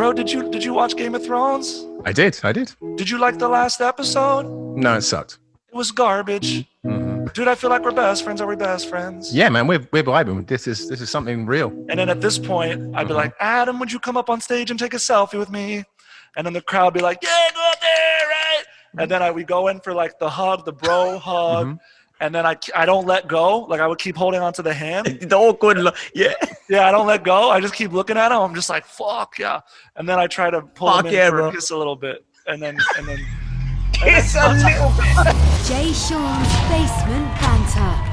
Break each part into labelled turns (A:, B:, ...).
A: Bro, did you watch Game of Thrones?
B: I did.
A: Did you like the last episode?
B: No, it sucked.
A: It was garbage. Dude, I feel like we're best friends. Are we best friends?
B: Yeah, man, we're vibing. This is something real.
A: And then at this point, I'd be like, Adam, would you come up on stage and take a selfie with me? And then the crowd would be like, yeah, go up there, right? And then we go in for like the hug, the bro hug. And then I don't let go. Like I would keep holding onto the hand.
C: The awkward look. Yeah.
A: Yeah, I don't let go. I just keep looking at him. I'm just like, fuck yeah. And then I try to pull him in for a kiss a little bit. And then
C: kiss a little bit.
D: Jay Sean's Basement Banter.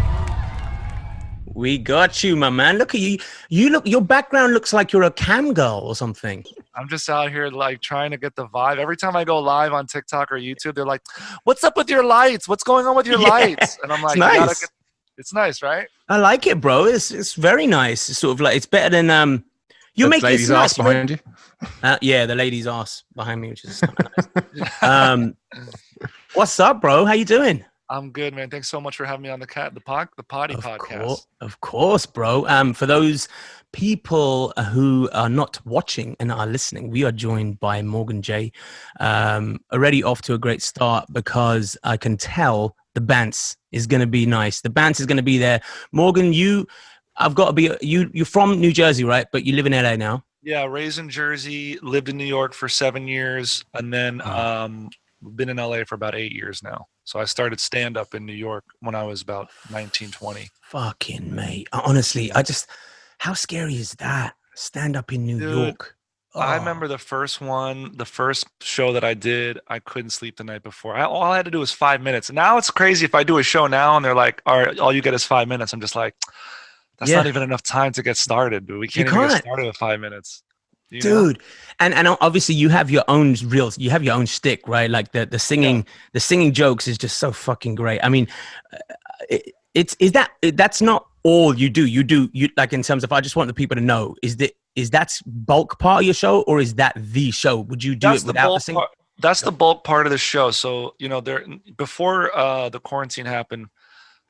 C: We got you, my man. Look at you. Your background looks like you're a cam girl or something.
A: I'm just out here like trying to get the vibe. Every time I go live on TikTok or YouTube, they're like, what's up with your lights? What's going on with your lights? And I'm like,
C: it's nice.
A: It's nice, right?
C: I like it, bro. It's very nice. It's sort of like, it's better than you make
B: ladies' ass behind you.
C: Yeah, the lady's ass behind me, which is nice. What's up, bro? How you doing?
A: I'm good, man. Thanks so much for having me on the potty podcast.
C: Of course, bro. For those people who are not watching and are listening, we are joined by Morgan J. Already off to a great start because I can tell the Bants is going to be nice. The Bants is going to be there. Morgan, you're from New Jersey, right? But you live in LA now.
A: Yeah, raised in Jersey, lived in New York for 7 years, and then been in LA for about 8 years now. So I started stand-up in New York when I was about 19, 20.
C: Fucking mate. Honestly, how scary is that? Stand-up in New York. Oh.
A: I remember the first show that I did, I couldn't sleep the night before. All I had to do was 5 minutes. And now it's crazy if I do a show now and they're like, all you get is 5 minutes. I'm just like, that's not even enough time to get started, dude. We can't even get started with 5 minutes.
C: Dude, and obviously you have your own reels, you have your own shtick, right? Like the singing jokes is just so fucking great. I mean, that's not all you do. You like in terms of, I just want the people to know, is that bulk part of your show, or is that the show? Would you do it without the singing?
A: That's the bulk part of the show. So before the quarantine happened,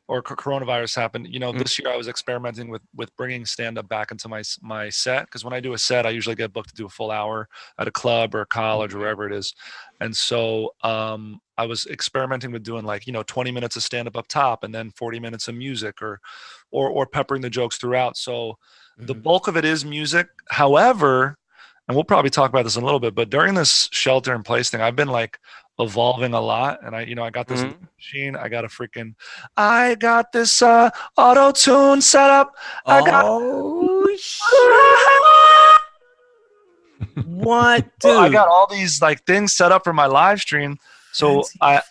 A: or coronavirus happened, this year I was experimenting with bringing stand-up back into my set. Because when I do a set, I usually get booked to do a full hour at a club or a college or wherever it is. And so I was experimenting with doing 20 minutes of stand-up up top and then 40 minutes of music or peppering the jokes throughout. So the bulk of it is music. However, and we'll probably talk about this in a little bit, but during this shelter in place thing, I've been evolving a lot, and I got this machine. I got this auto-tune set up.
C: What, dude?
A: Well, I got all these things set up for my live stream. So I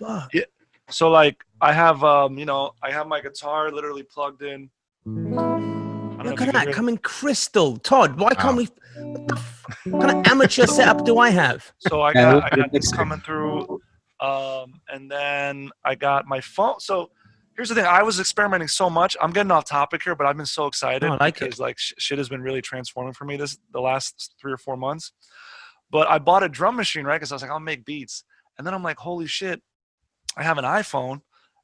A: have I have my guitar literally plugged in.
C: Look at that, coming crystal. Todd, why can't we? What kind of amateur setup do I have?
A: So I got this coming through, and then I got my phone. So here's the thing: I was experimenting so much. I'm getting off topic here, but I've been so excited because shit has been really transforming for me the last 3 or 4 months. But I bought a drum machine, right? Because I was like, I'll make beats, and then I'm like, holy shit, I have an iPhone,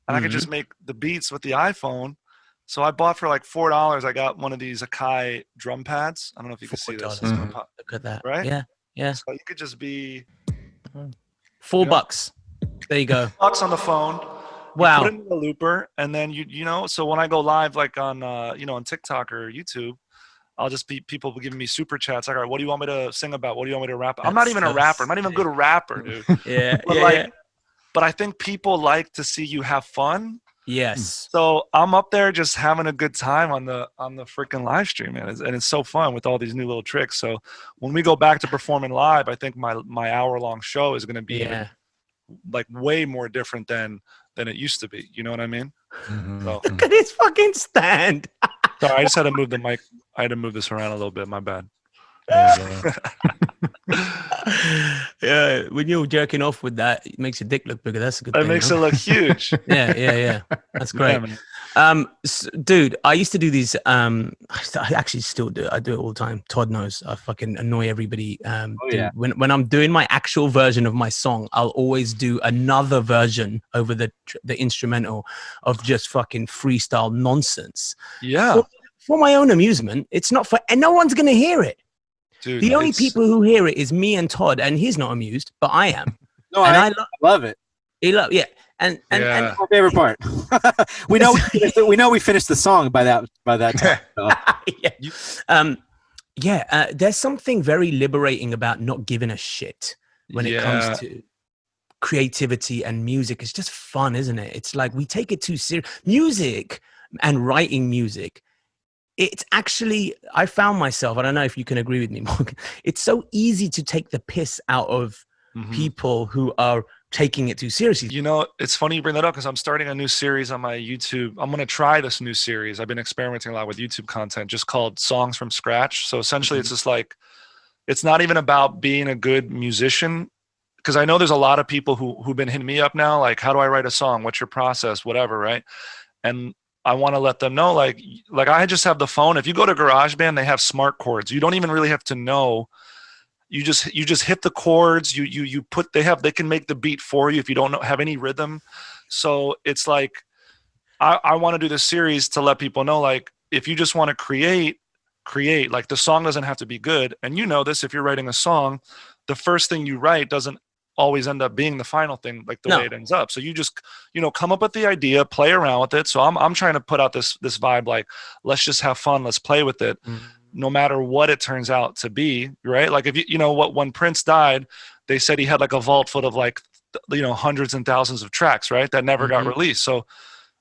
A: and I could just make the beats with the iPhone. So I bought for $4. I got one of these Akai drum pads. I don't know if you can see this.
C: Look at that.
A: Right?
C: Yeah.
A: So you could just be
C: $4. There you go.
A: $4 on the phone.
C: Wow.
A: You put it in the looper, and then so when I go live on on TikTok or YouTube, I'll just be people giving me super chats. Like, all right, what do you want me to sing about? What do you want me to rap? I'm not even a rapper. I'm not even a good rapper, dude. But I think people like to see you have fun.
C: Yes.
A: So I'm up there just having a good time on the freaking live stream, man. And it's so fun with all these new little tricks. So when we go back to performing live, I think my hour-long show is going to be way more different than it used to be. You know what I mean? So,
C: look at his fucking stand.
A: Sorry, I just had to move the mic. I had to move this around a little bit. My bad.
C: Yeah, when you're jerking off with that, it makes your dick look bigger. That's a good thing.
A: It makes it look huge.
C: Yeah. That's great. Dude, I used to do these. I actually still do. I do it all the time. Todd knows. I fucking annoy everybody. When I'm doing my actual version of my song, I'll always do another version over the instrumental of just fucking freestyle nonsense.
A: Yeah.
C: For my own amusement. It's not for, and no one's gonna hear it.
A: Dude,
C: The only people who hear it is me and Todd, and he's not amused, but I am.
E: No,
C: and
E: I love it.
C: Yeah. And
E: My favorite part. we know we finished the song by that time. So.
C: There's something very liberating about not giving a shit when it comes to creativity and music. It's just fun, isn't it? It's like we take it too serious. Music and writing music, it's actually, I found myself, I don't know if you can agree with me, Morgan, it's so easy to take the piss out of people who are taking it too seriously.
A: You know, it's funny you bring that up because I'm starting a new series on my YouTube. I'm going to try this new series. I've been experimenting a lot with YouTube content just called Songs from Scratch. So essentially it's just like, it's not even about being a good musician, because I know there's a lot of people who've been hitting me up now, like, how do I write a song? What's your process? Whatever, right? And I want to let them know, like I just have the phone. If you go to GarageBand, they have smart chords. You don't even really have to know. You just hit the chords. They can make the beat for you if you don't have any rhythm. So it's like, I want to do this series to let people know, like, if you just want to create, like, the song doesn't have to be good. And you know this, if you're writing a song, the first thing you write doesn't always end up being the final thing, like the way it ends up. So you just, come up with the idea, play around with it. So I'm trying to put out this vibe, like, let's just have fun. Let's play with it. No matter what it turns out to be, right? Like, if when Prince died, they said he had like a vault full of like, hundreds and thousands of tracks, right? That never got released. So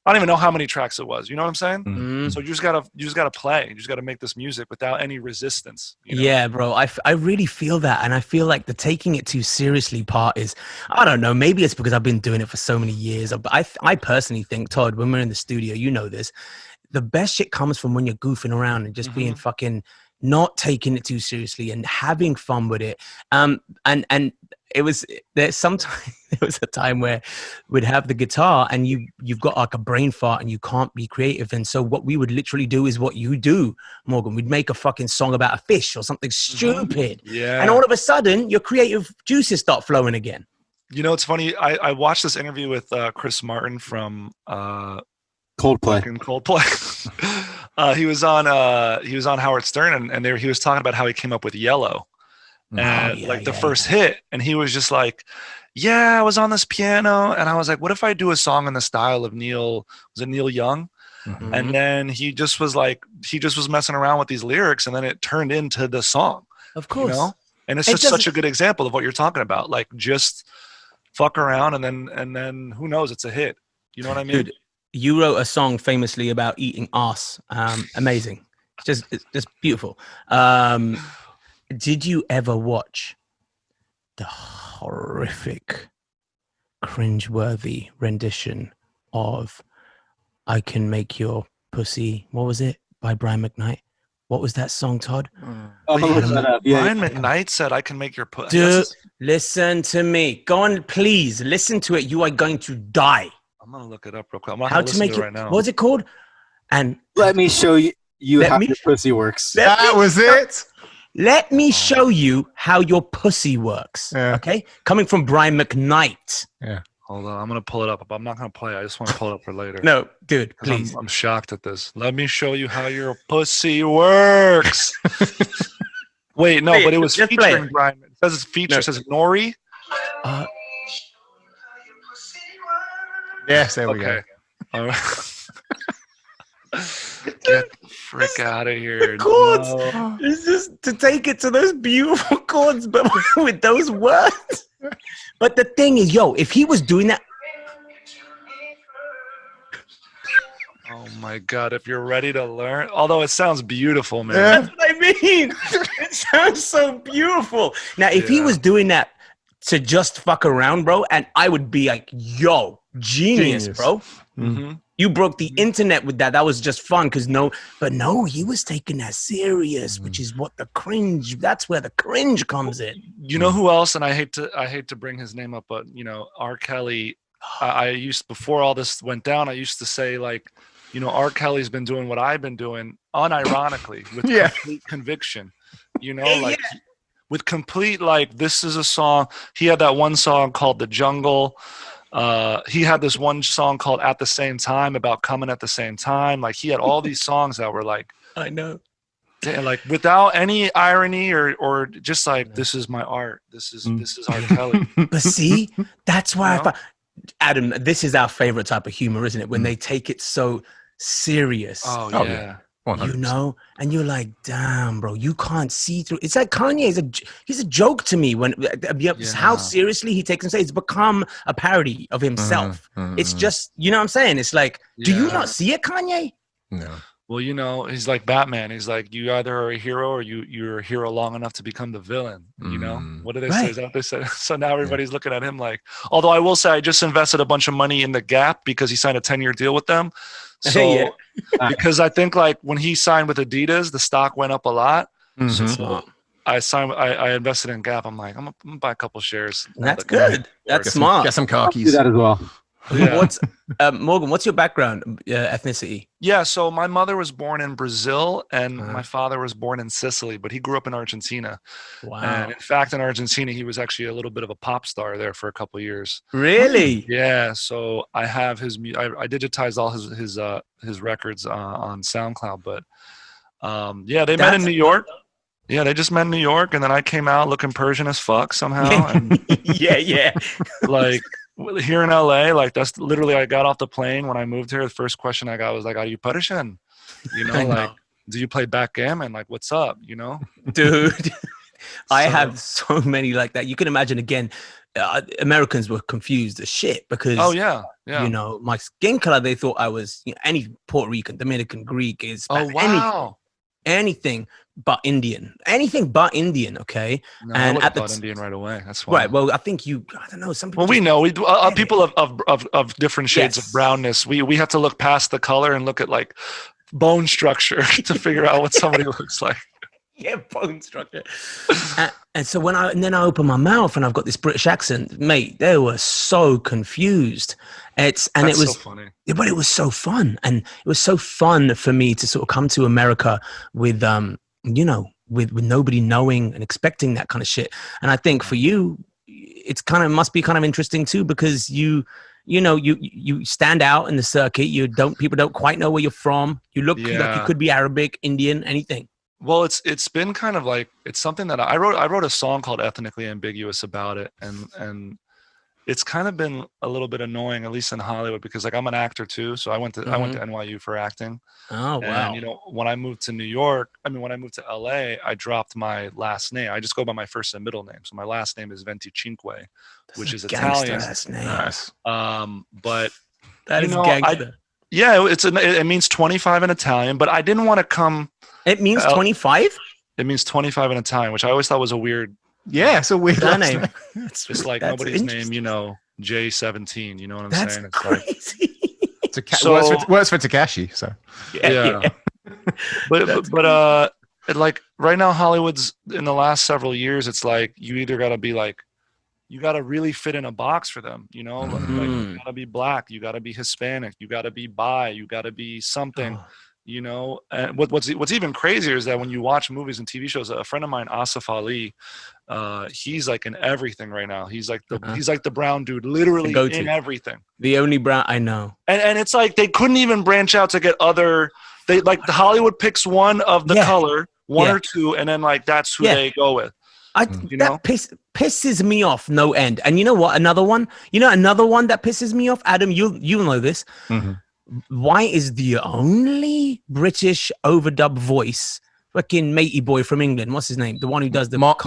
A: I don't even know how many tracks it was. You know what I'm saying? So you just gotta play. You just gotta make this music without any resistance.
C: Yeah, bro. I really feel that, and I feel like the taking it too seriously part is, I don't know. Maybe it's because I've been doing it for so many years. But I personally think, Todd, when we're in the studio, you know this, the best shit comes from when you're goofing around and just being fucking not taking it too seriously and having fun with it. And it was there was a time where we'd have the guitar and you've got like a brain fart and you can't be creative. And so what we would literally do is what you do, Morgan. We'd make a fucking song about a fish or something stupid. Yeah. And all of a sudden your creative juices start flowing again.
A: You know, it's funny. I watched this interview with Chris Martin from
E: Coldplay.
A: He was on Howard Stern and he was talking about how he came up with Yellow. And the first hit, and he was just like, yeah, I was on this piano and I was like, what if I do a song in the style of Neil Young? And then he just was messing around with these lyrics and then it turned into the song.
C: Of course.
A: And it's just such a good example of what you're talking about. Like, just fuck around and then who knows, it's a hit. You know what I mean?
C: Dude, you wrote a song famously about eating ass. Amazing. It's just beautiful. Did you ever watch the horrific, cringe-worthy rendition of I Can Make Your Pussy, what was it, by Brian McKnight? What was that song, Todd?
A: Brian McKnight said I can make your pussy.
C: Dude, listen to me. Go on, please. Listen to it. You are going to die.
A: I'm going to look it up real quick. I'm not going to listen to it right now.
C: What's it called? And
E: let me show you how your pussy works.
B: That was it?
C: Let me show you how your pussy works. Yeah. Okay? Coming from Brian McKnight.
B: Yeah.
A: Hold on. I'm going to pull it up. I'm not going to play. I just want to pull it up for later.
C: No, dude, please.
A: I'm shocked at this. Let me show you how your pussy works. Wait, no, but it was featuring Brian. It says it's featured. It says Nori.
B: Yes, there we go.
A: All right. Get the frick out of here.
C: The chords. No. It's just to take it to those beautiful chords, but with those words. But the thing is, if he was doing that.
A: Oh my God, if you're ready to learn. Although it sounds beautiful, man.
C: That's what I mean. It sounds so beautiful. Now, if he was doing that to just fuck around, bro, and I would be like, genius. Bro. Mm-hmm. You broke the internet with that. That was just fun he was taking that serious, which is what that's where the cringe comes in.
A: You know who else? And I hate to bring his name up, but R. Kelly, before all this went down, I used to say, like, R. Kelly's been doing what I've been doing unironically with complete conviction, with complete, like, this is a song. He had that one song called The Jungle. He had this one song called At the Same Time about coming at the same time. Like, he had all these songs that were like,
C: I know,
A: like without any irony or just like, this is my art. This is R. Kelly.
C: But see, that's why
A: You know?
C: Adam, this is our favorite type of humor, isn't it? When they take it so serious.
A: Oh
B: Oh,
A: yeah.
B: yeah. 100%.
C: You know, and you're like, damn, bro, you can't see through. It's like Kanye he's a joke to me when how seriously he takes himself. It's become a parody of himself. It's just, you know what I'm saying? It's like, do you not see it, Kanye?
B: No.
A: Well, you know, he's like Batman. He's like, you either are a hero or you're a hero long enough to become the villain. You know, what do they say? Is that what they said? So now everybody's looking at him like, although I will say I just invested a bunch of money in the Gap because he signed a 10-year deal with them. So because I think like when he signed with Adidas, the stock went up a lot. So I invested in Gap. I'm like, I'm gonna buy a couple shares.
C: That's good. That's smart.
B: Get some car
E: I'll do
B: keys.
E: that as well.
A: Yeah.
C: Morgan, what's your background, ethnicity?
A: Yeah, so my mother was born in Brazil and my father was born in Sicily, but he grew up in Argentina.
C: Wow.
A: And in fact, in Argentina, he was actually a little bit of a pop star there for a couple of years.
C: Really?
A: Yeah, so I have his. I digitized all his records on SoundCloud, but yeah, they met in New York. Yeah, they just met in New York, and then I came out looking Persian as fuck somehow. And
C: yeah.
A: like here in LA, like that's literally, I got off the plane when I moved here. The first question I got was like, "Are you Persian?" You know, like, "Do you play backgammon? Like, what's up?" You know,
C: dude. I have so many like that. You can imagine again. Americans were confused as shit because you know, my skin color, they thought I was, you know, any Puerto Rican, Dominican, Greek, is anything but Indian, okay.
A: No,
C: and
A: I thought Indian right away. That's why.
C: Right. Well, I think I don't know. Some people.
A: Well, we know people of different shades of brownness. We have to look past the color and look at like bone structure to figure out what somebody looks like.
C: Yeah, bone structure. And so then I open my mouth and I've got this British accent, mate. They were so confused. It was so funny, but it was so fun, and it was so fun for me to sort of come to America with you know, with nobody knowing and expecting that kind of shit. And I think for you, it's must be kind of interesting too, because you know, you stand out in the circuit. People don't quite know where you're from. You look like you could be Arabic, Indian, anything.
A: Well, it's been kind of like, it's something that I wrote a song called Ethnically Ambiguous about it, and it's kind of been a little bit annoying, at least in Hollywood, because like I'm an actor too, so I went to NYU for acting. Oh wow! And you know, when I moved to when I moved to LA, I dropped my last name. I just go by my first and middle name, so my last name is Venticinque, which is Italian.
C: Last name.
B: Nice.
A: But
C: that is gangster.
A: It means 25 in Italian, but I didn't want to come.
C: It means 25?
A: It means 25 in Italian, which I always thought was a weird.
B: Yeah, it's a weird
C: name.
A: It's just like nobody's name, you know, J17. You know what I'm saying? It's
C: crazy.
B: Works for Takashi. So
A: yeah. But like right now, Hollywood's in the last several years, it's like you either got to be like, you got to really fit in a box for them, you know, like you got to be black, you got to be Hispanic, you got to be bi, you got to be something. You know, and what's even crazier is that when you watch movies and TV shows, a friend of mine, Asif Ali, he's like in everything right now. He's like the brown dude, literally in everything.
C: The only brown I know.
A: And it's like they couldn't even branch out to get other. They like the Hollywood picks one of the color, one or two, and then like that's who they go with.
C: That pisses me off no end. And you know what? Another one that pisses me off, Adam. You know this. Mm-hmm. Why is the only British overdub voice fucking matey boy from England? What's his name? The one who does the
B: Mark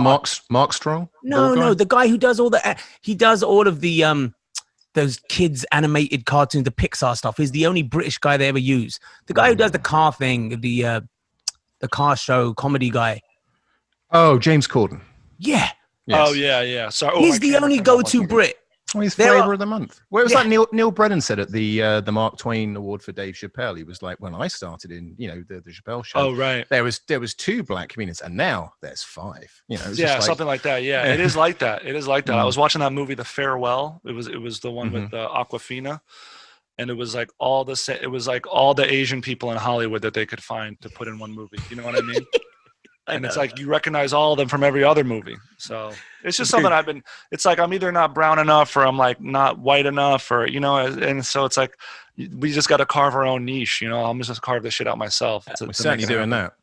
B: Strong?
C: No, the guy who does all of the those kids animated cartoons, the Pixar stuff, is the only British guy they ever use. The guy who does the car thing, the car show comedy guy.
B: Oh, James Corden.
C: Yeah.
A: Yes. Oh yeah. So
C: he's the only go-to Brit.
B: Well, he's flavor of the month. Well, it was like Neil Brennan said at the Mark Twain Award for Dave Chappelle. He was like, when I started in, you know, the Chappelle show.
A: Oh right.
B: There was 2 black comedians, and now there's 5. You know.
A: Something like that. Yeah, it is like that. It is like that. I was watching that movie, The Farewell. It was the one with Aquafina, and it was like all the Asian people in Hollywood that they could find to put in one movie. You know what I mean? And it's like you recognize all of them from every other movie. So it's just something it's like I'm either not brown enough or I'm like not white enough, or, you know, and so it's like we just got to carve our own niche, you know. I'm just carve this shit out myself.
B: We're certainly doing that.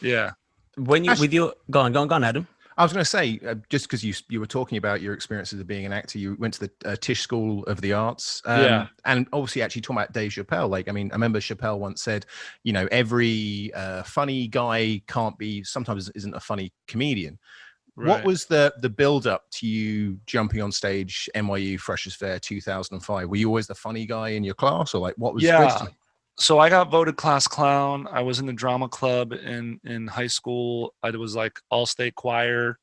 A: Yeah.
C: When you with your go on, Adam.
B: I was going to say, just because you were talking about your experiences of being an actor, you went to the Tisch School of the Arts,
A: Yeah.
B: and obviously actually talking about Dave Chappelle. Like, I mean, I remember Chappelle once said, you know, every funny guy sometimes isn't a funny comedian.
A: Right.
B: What was the build up to you jumping on stage NYU Freshers Fair 2005? Were you always the funny guy in your class, or like what was?
A: Yeah. So I got voted class clown. I was in the drama club in high school. I was like all-state choir.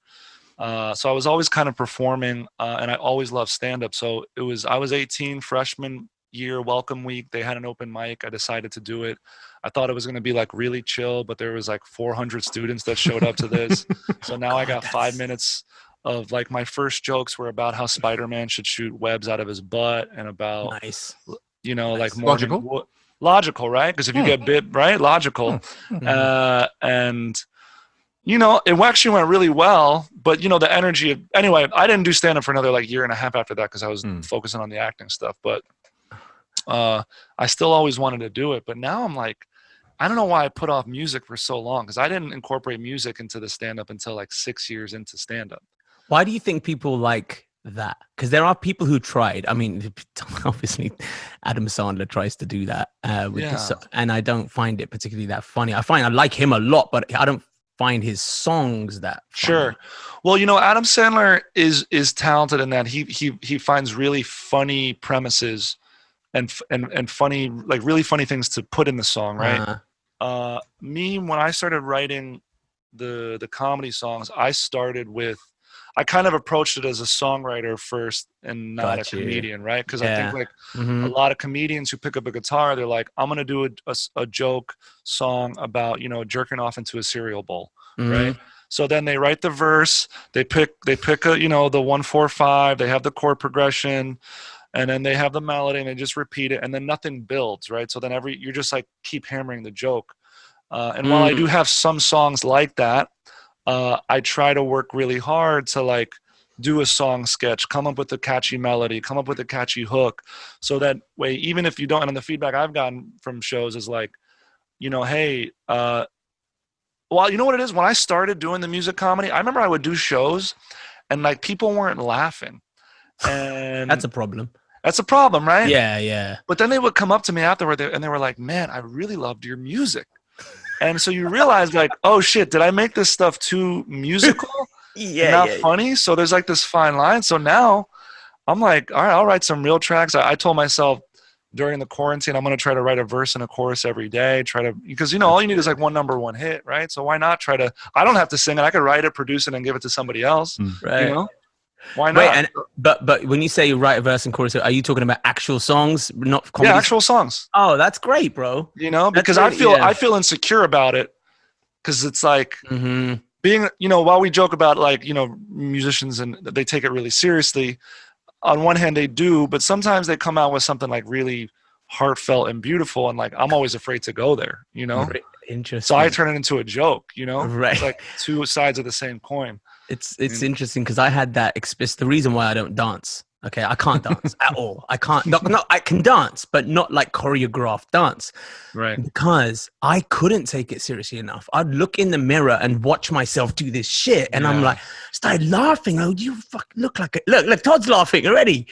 A: So I was always kind of performing, and I always loved stand-up. So I was 18, freshman year, welcome week. They had an open mic. I decided to do it. I thought it was going to be like really chill, but there was like 400 students that showed up to this. So now I got 5 minutes of like my first jokes were about how Spider-Man should shoot webs out of his butt and about, you know, like more logical, right? Because if you get bit, right? Logical. And, you know, it actually went really well, but, you know, the energy anyway, I didn't do stand-up for another like year and a half after that because I was focusing on the acting stuff. But I still always wanted to do it. But now I'm like, I don't know why I put off music for so long, because I didn't incorporate music into the stand-up until like 6 years into stand-up.
C: Why do you think people like that? Because there are people who tried. I mean, obviously Adam Sandler tries to do that with this, and I don't find it particularly that funny. I like him a lot, but I don't find his songs that funny.
A: Sure. Well, you know, Adam Sandler is talented in that he finds really funny premises and funny, like really funny things to put in the song, right? Me, when I started writing the comedy songs, I kind of approached it as a songwriter first and not a comedian, right? Because I think like a lot of comedians who pick up a guitar, they're like, I'm going to do a joke song about, you know, jerking off into a cereal bowl, right? So then they write the verse, they pick a, you know, the 1-4-5, they have the chord progression, and then they have the melody and they just repeat it, and then nothing builds, right? So then you're just like keep hammering the joke. And while I do have some songs like that, I try to work really hard to like do a song sketch, come up with a catchy melody, come up with a catchy hook. So that way, even if you don't, and the feedback I've gotten from shows is like, you know, hey, well, you know what it is? When I started doing the music comedy, I remember I would do shows and like people weren't laughing. And
C: that's a problem.
A: That's a problem, right?
C: Yeah.
A: But then they would come up to me afterward and they were like, man, I really loved your music. And so you realize like, oh shit, did I make this stuff too musical? Not funny? So there's like this fine line. So now I'm like, all right, I'll write some real tracks. I told myself during the quarantine, I'm going to try to write a verse and a chorus every day. Because, you know, all you need is like one number one hit, right? So why not I don't have to sing it. I could write it, produce it, and give it to somebody else.
C: Right.
A: You know? Why not?
C: Wait, but when you say you write a verse and chorus, are you talking about actual songs, not comedy?
A: Yeah, actual songs.
C: Oh, that's great, bro.
A: You know, because I feel insecure about it, because it's like being, you know, while we joke about like, you know, musicians and they take it really seriously, on one hand they do, but sometimes they come out with something like really heartfelt and beautiful, and like I'm always afraid to go there, you know.
C: Right. Interesting.
A: So I turn it into a joke, you know.
C: Right. It's
A: like two sides of the same coin.
C: It's interesting because I had that experience. The reason why I don't dance, okay, I can't dance at all. I can't. No, I can dance, but not like choreographed dance.
A: Right.
C: Because I couldn't take it seriously enough. I'd look in the mirror and watch myself do this shit, and I'm like, started laughing. Oh, you look like look, Todd's laughing already.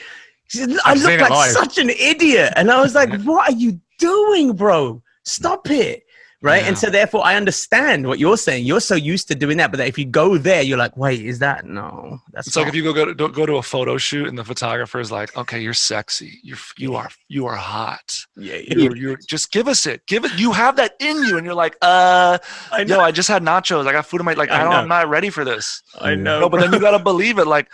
C: I look like such an idiot, and I was like, what are you doing, bro? Stop it. Right. Yeah. And so therefore I understand what you're saying. You're so used to doing that. But if you go there, you're like, wait, is that? No, that's
A: it's not. Like if you go to a photo shoot and the photographer is like, okay, you're sexy. You are hot. Yeah. You're just give us it. Give it. You have that in you. And you're like, I just had nachos. I got food in my, like, I'm not ready for this.
C: I know.
A: No, but then you got to believe it. Like,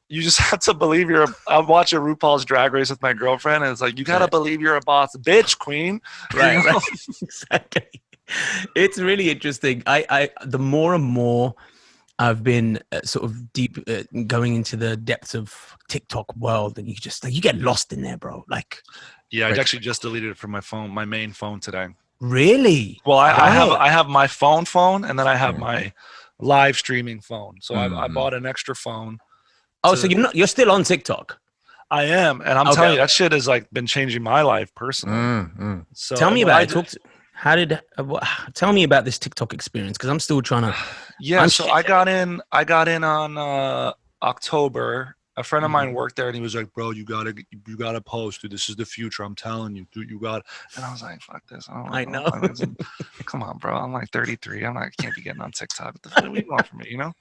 A: you just have to believe I'm watching RuPaul's Drag Race with my girlfriend. And it's like, you got to believe you're a boss bitch, queen.
C: Right. Right. Exactly. It's really interesting. I the more and more I've been sort of deep going into the depths of TikTok world, and you just like you get lost in there, bro. Like,
A: yeah, I actually just deleted it from my phone, my main phone today.
C: Really?
A: Well, I have my phone, and then I have my live streaming phone. So I bought an extra phone.
C: Oh, so you're still on TikTok?
A: I am, and I'm telling you, that shit has like been changing my life personally.
C: So tell me about it. How did? Tell me about this TikTok experience because I'm still trying to.
A: Yeah, so I got in on October. A friend of mine worked there, and he was like, "Bro, you gotta post, dude. This is the future. I'm telling you, dude. You got." And I was like, "Fuck this.
C: I know.
A: Come on, bro. I'm like 33. I can't be getting on TikTok. What the fuck do you want from me, you know?"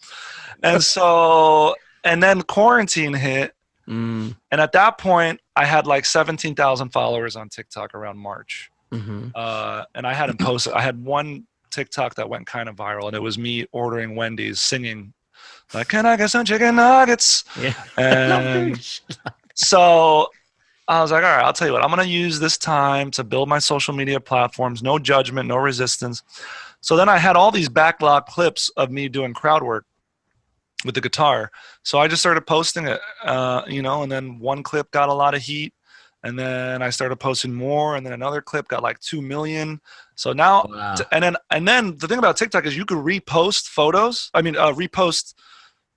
A: And so, and then quarantine hit, and at that point, I had like 17,000 followers on TikTok around March. And I hadn't posted. I had one TikTok that went kind of viral, and it was me ordering Wendy's, singing like, "Can I get some chicken nuggets?"
C: Yeah.
A: And so I was like, all right, I'll tell you what, I'm going to use this time to build my social media platforms. No judgment, no resistance. So then I had all these backlog clips of me doing crowd work with the guitar. So I just started posting it, and then one clip got a lot of heat. And then I started posting more, and then another clip got like 2 million. So now,
C: Wow.
A: and then the thing about TikTok is you could repost photos. Repost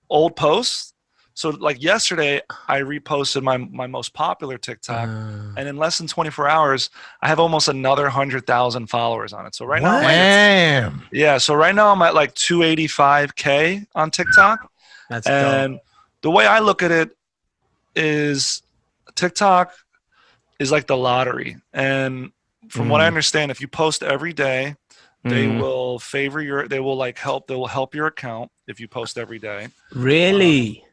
A: old posts. So like yesterday, I reposted my most popular TikTok, and in less than 24 hours, I have almost another 100,000 followers on it. So right now,
B: Damn.
A: so right now I'm at like 285K on TikTok.
C: That's
A: and
C: dope.
A: The way I look at it is TikTok is like the lottery. And from what I understand, if you post every day, they will help your account if you post every day.
C: Really?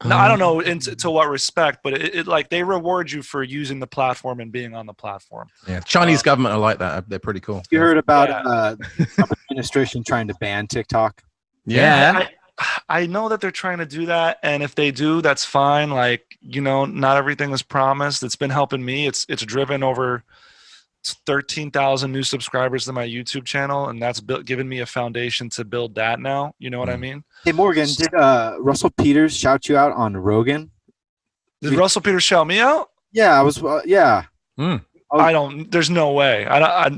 A: No, I don't know to what respect, but it like they reward you for using the platform and being on the platform.
B: Yeah, Chinese government are like that. They're pretty cool.
E: You heard about the Trump administration trying to ban TikTok?
C: Yeah.
A: I know that they're trying to do that, and if they do, that's fine. Like, not everything is promised. It's been helping me. It's driven over 13,000 new subscribers to my YouTube channel, and that's given me a foundation to build that now. You know what I mean?
E: Hey, Morgan, did Russell Peters shout you out on Rogan?
A: Did Russell Peters shout me out?
E: Yeah, I was. Yeah.
A: I don't. There's no way.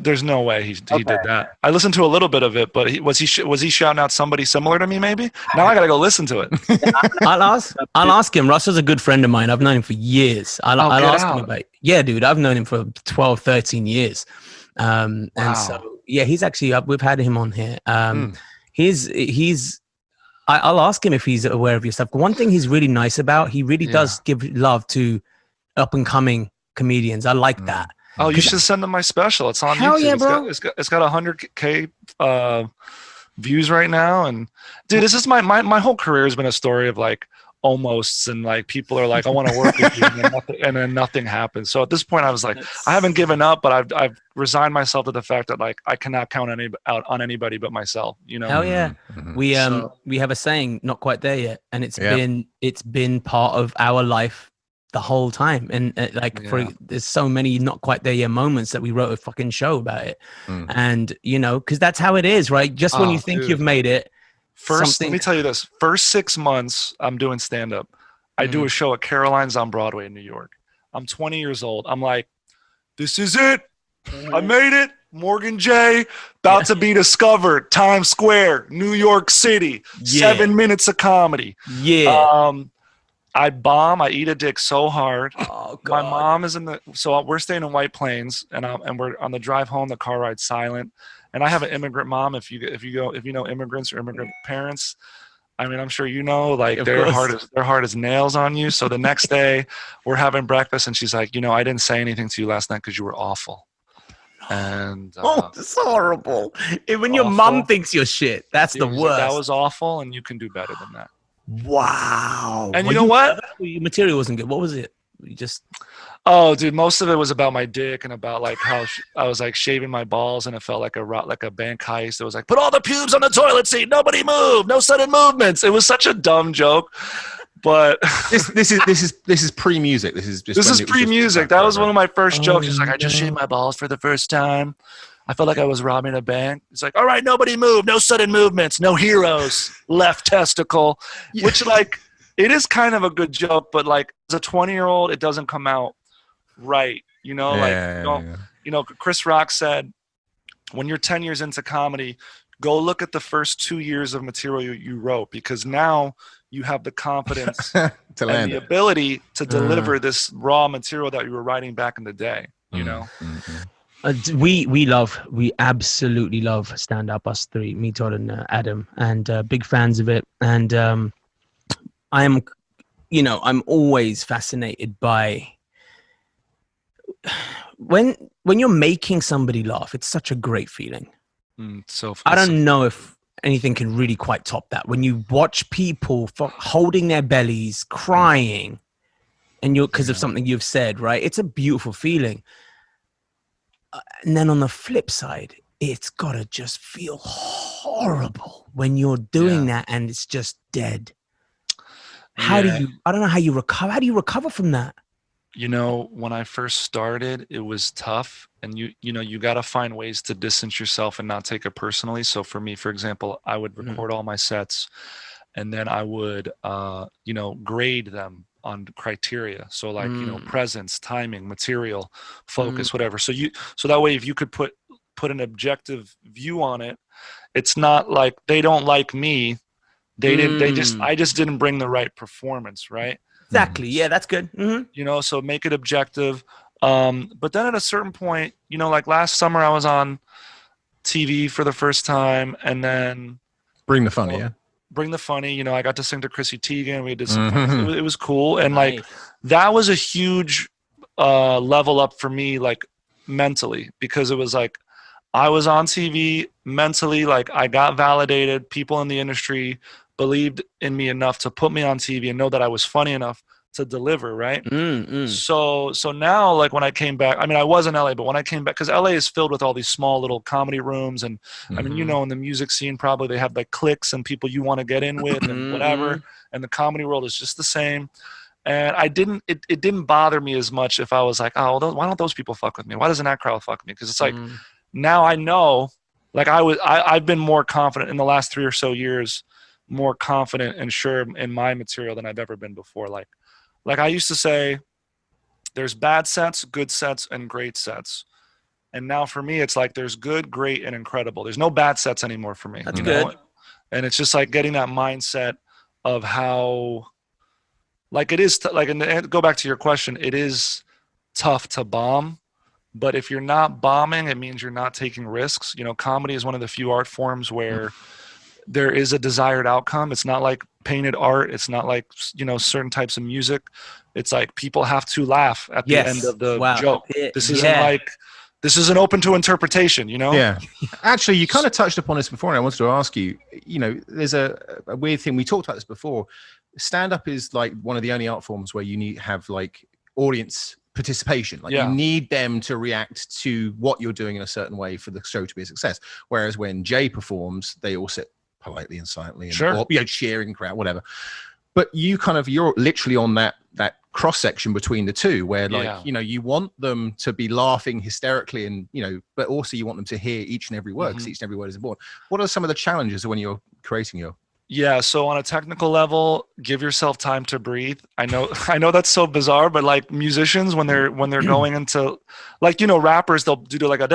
A: There's no way he did that. I listened to a little bit of it, but was he shouting out somebody similar to me? Maybe. Now I gotta go listen to it.
C: I'll ask him. Russell's a good friend of mine. I've known him for years. I'll ask him about. Yeah, dude. I've known him for 12, 13 years. And so yeah, he's actually. We've had him on here. I'll ask him if he's aware of your stuff. One thing he's really nice about. He really does give love to up and coming comedians. I like that.
A: Oh, you should send them my special. It's on
C: Hell
A: YouTube.
C: Yeah, bro.
A: It's got 100K views right now. And dude, this is my whole career has been a story of like almosts, and like people are like, I want to work with you, and then nothing happens. So at this point, I was like, I haven't given up, but I've resigned myself to the fact that like I cannot count out on anybody but myself. Hell
C: yeah. We have a saying, not quite there yet, and it's been part of our life the whole time, and there's so many not quite there yet moments that we wrote a fucking show about it. And because that's how it is, right? Just when you think you've made it,
A: let me tell you this, first 6 months I'm doing stand-up. I do a show at Caroline's on Broadway in New York. I'm 20 years old. I'm like, this is it. I made it. Morgan J, about to be discovered. Times Square, New York City. 7 minutes of comedy. I bomb. I eat a dick so hard.
C: Oh, God.
A: My mom is so we're staying in White Plains, and we're on the drive home. The car ride's silent, and I have an immigrant mom. If you know immigrants or immigrant parents, I mean, I'm sure like their heart is nails on you. So the next day, we're having breakfast, and she's like, I didn't say anything to you last night because you were awful. And
C: it's horrible. When your mom thinks you're shit, that's the worst.
A: That was awful, and you can do better than that.
C: Wow.
A: And you know what?
C: Your material wasn't good. What was it?
A: Oh, dude, most of it was about my dick and about like how I was like shaving my balls, and it felt like a bank heist. It was like, put all the pubes on the toilet seat, nobody move, no sudden movements. It was such a dumb joke, but
B: this is pre-music. This is
A: pre-music. That was one of my first jokes. It's like, I just shaved my balls for the first time. I felt like I was robbing a bank. It's like, all right, nobody move, no sudden movements, no heroes, left testicle, which like, it is kind of a good joke, but like as a 20-year-old, it doesn't come out right. Chris Rock said, when you're 10 years into comedy, go look at the first 2 years of material you wrote, because now you have the confidence and the ability to deliver this raw material that you were writing back in the day,
C: We absolutely love stand up, us three, me, Todd, and Adam, and big fans of it. And I'm always fascinated by when you're making somebody laugh. It's such a great feeling. I don't know if anything can really quite top that. When you watch people holding their bellies, crying, and because of something you've said, right? It's a beautiful feeling. And then on the flip side, it's got to just feel horrible when you're doing that and it's just dead. I don't know how you recover. How do you recover from that?
A: You know, when I first started, it was tough, and you got to find ways to distance yourself and not take it personally. So for me, for example, I would record all my sets, and then I would, grade them on criteria. So like, presence, timing, material, focus, whatever. So that way, if you could put an objective view on it, it's not like they don't like me. I just didn't bring the right performance, right?
C: Exactly. Yeah, that's good.
A: So make it objective. But then at a certain point, like last summer I was on TV for the first time, and then
B: Bring the Funny,
A: Bring the Funny. I got to sing to Chrissy Teigen. We did some funny, it was cool. And like, that was a huge level up for me, like mentally, because it was like, I was on TV mentally, like I got validated. People in the industry believed in me enough to put me on TV and know that I was funny enough to deliver, right? So now, like when I came back, I mean, I was in LA, but when I came back, because LA is filled with all these small little comedy rooms, and I mean, in the music scene, probably they have like cliques and people you want to get in with and whatever, and the comedy world is just the same. And it didn't bother me as much if I was like, oh, why don't those people fuck with me? Why doesn't that crowd fuck with me? Because it's like, now I know, like I've been more confident in the last 3 or so years, more confident and sure in my material than I've ever been before. Like I used to say, there's bad sets, good sets, and great sets. And now for me, it's like there's good, great, and incredible. There's no bad sets anymore for me.
C: That's good.
A: And it's just like getting that mindset of how, like it is, and go back to your question, it is tough to bomb. But if you're not bombing, it means you're not taking risks. Comedy is one of the few art forms where there is a desired outcome. It's not like painted art. It's not like, certain types of music. It's like people have to laugh at the end of the joke. This isn't open to interpretation,
B: Yeah. Actually, you kind of touched upon this before, and I wanted to ask you, there's a weird thing. We talked about this before. Stand-up is like one of the only art forms where you have like audience participation. Like you need them to react to what you're doing in a certain way for the show to be a success. Whereas when Jay performs, they all sit politely and silently and or, cheering crowd, whatever. But you're literally on that cross section between the two, where like you want them to be laughing hysterically, and but also you want them to hear each and every word, because each and every word is important. What are some of the challenges when you're creating your?
A: Yeah, so on a technical level, give yourself time to breathe. I know that's so bizarre, but like musicians, when they're going into, like, rappers, they'll do like a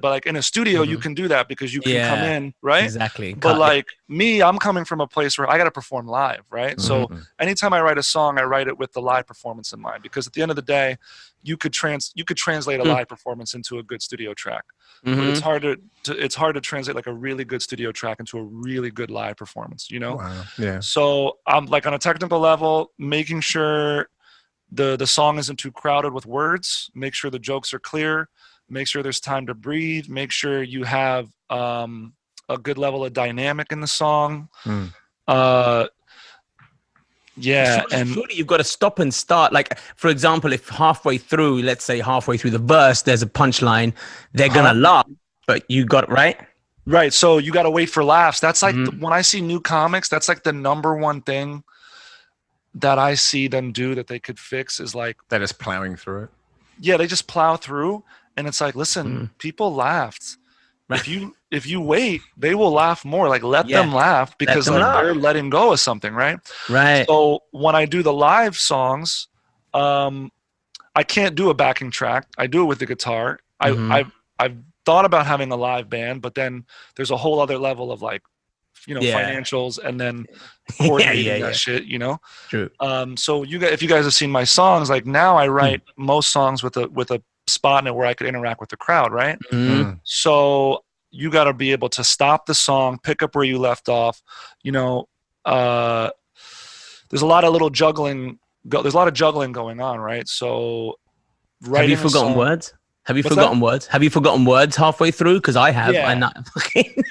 A: but like in a studio you can do that because you can come in, right?
C: Exactly.
A: But like me, I'm coming from a place where I got to perform live, right? So anytime I write a song, I write it with the live performance in mind, because at the end of the day, you could translate a live performance into a good studio track. But it's hard to translate like a really good studio track into a really good live performance,
B: Wow. Yeah.
A: So I'm like on a technical level, making sure the song isn't too crowded with words, make sure the jokes are clear, make sure there's time to breathe, make sure you have a good level of dynamic in the song. And
C: surely you've got to stop and start. Like, for example, if let's say halfway through the verse, there's a punchline, they're gonna laugh, but you got it right.
A: So you got to wait for laughs. That's like when I see new comics, that's like the number one thing that I see them do that they could fix, is like
B: they're just plowing through it.
A: Yeah, they just plow through, and it's like, listen, people laughed. Right. If you wait, they will laugh more. Like let them laugh, because they're letting go of something, right?
C: Right.
A: So when I do the live songs, I can't do a backing track. I do it with the guitar. I've thought about having a live band, but then there's a whole other level of like, financials, and then coordinating that shit,
C: True.
A: So if you guys have seen my songs, like now I write most songs with a spot in it where I could interact with the crowd, right?
C: Mhm.
A: So you got to be able to stop the song, pick up where you left off. You know, there's a lot of little juggling. There's a lot of juggling going on, right? So
C: Have you forgotten words? Have you forgotten words? Have you forgotten words halfway through? Because I have.
A: Yeah.
C: I'm not.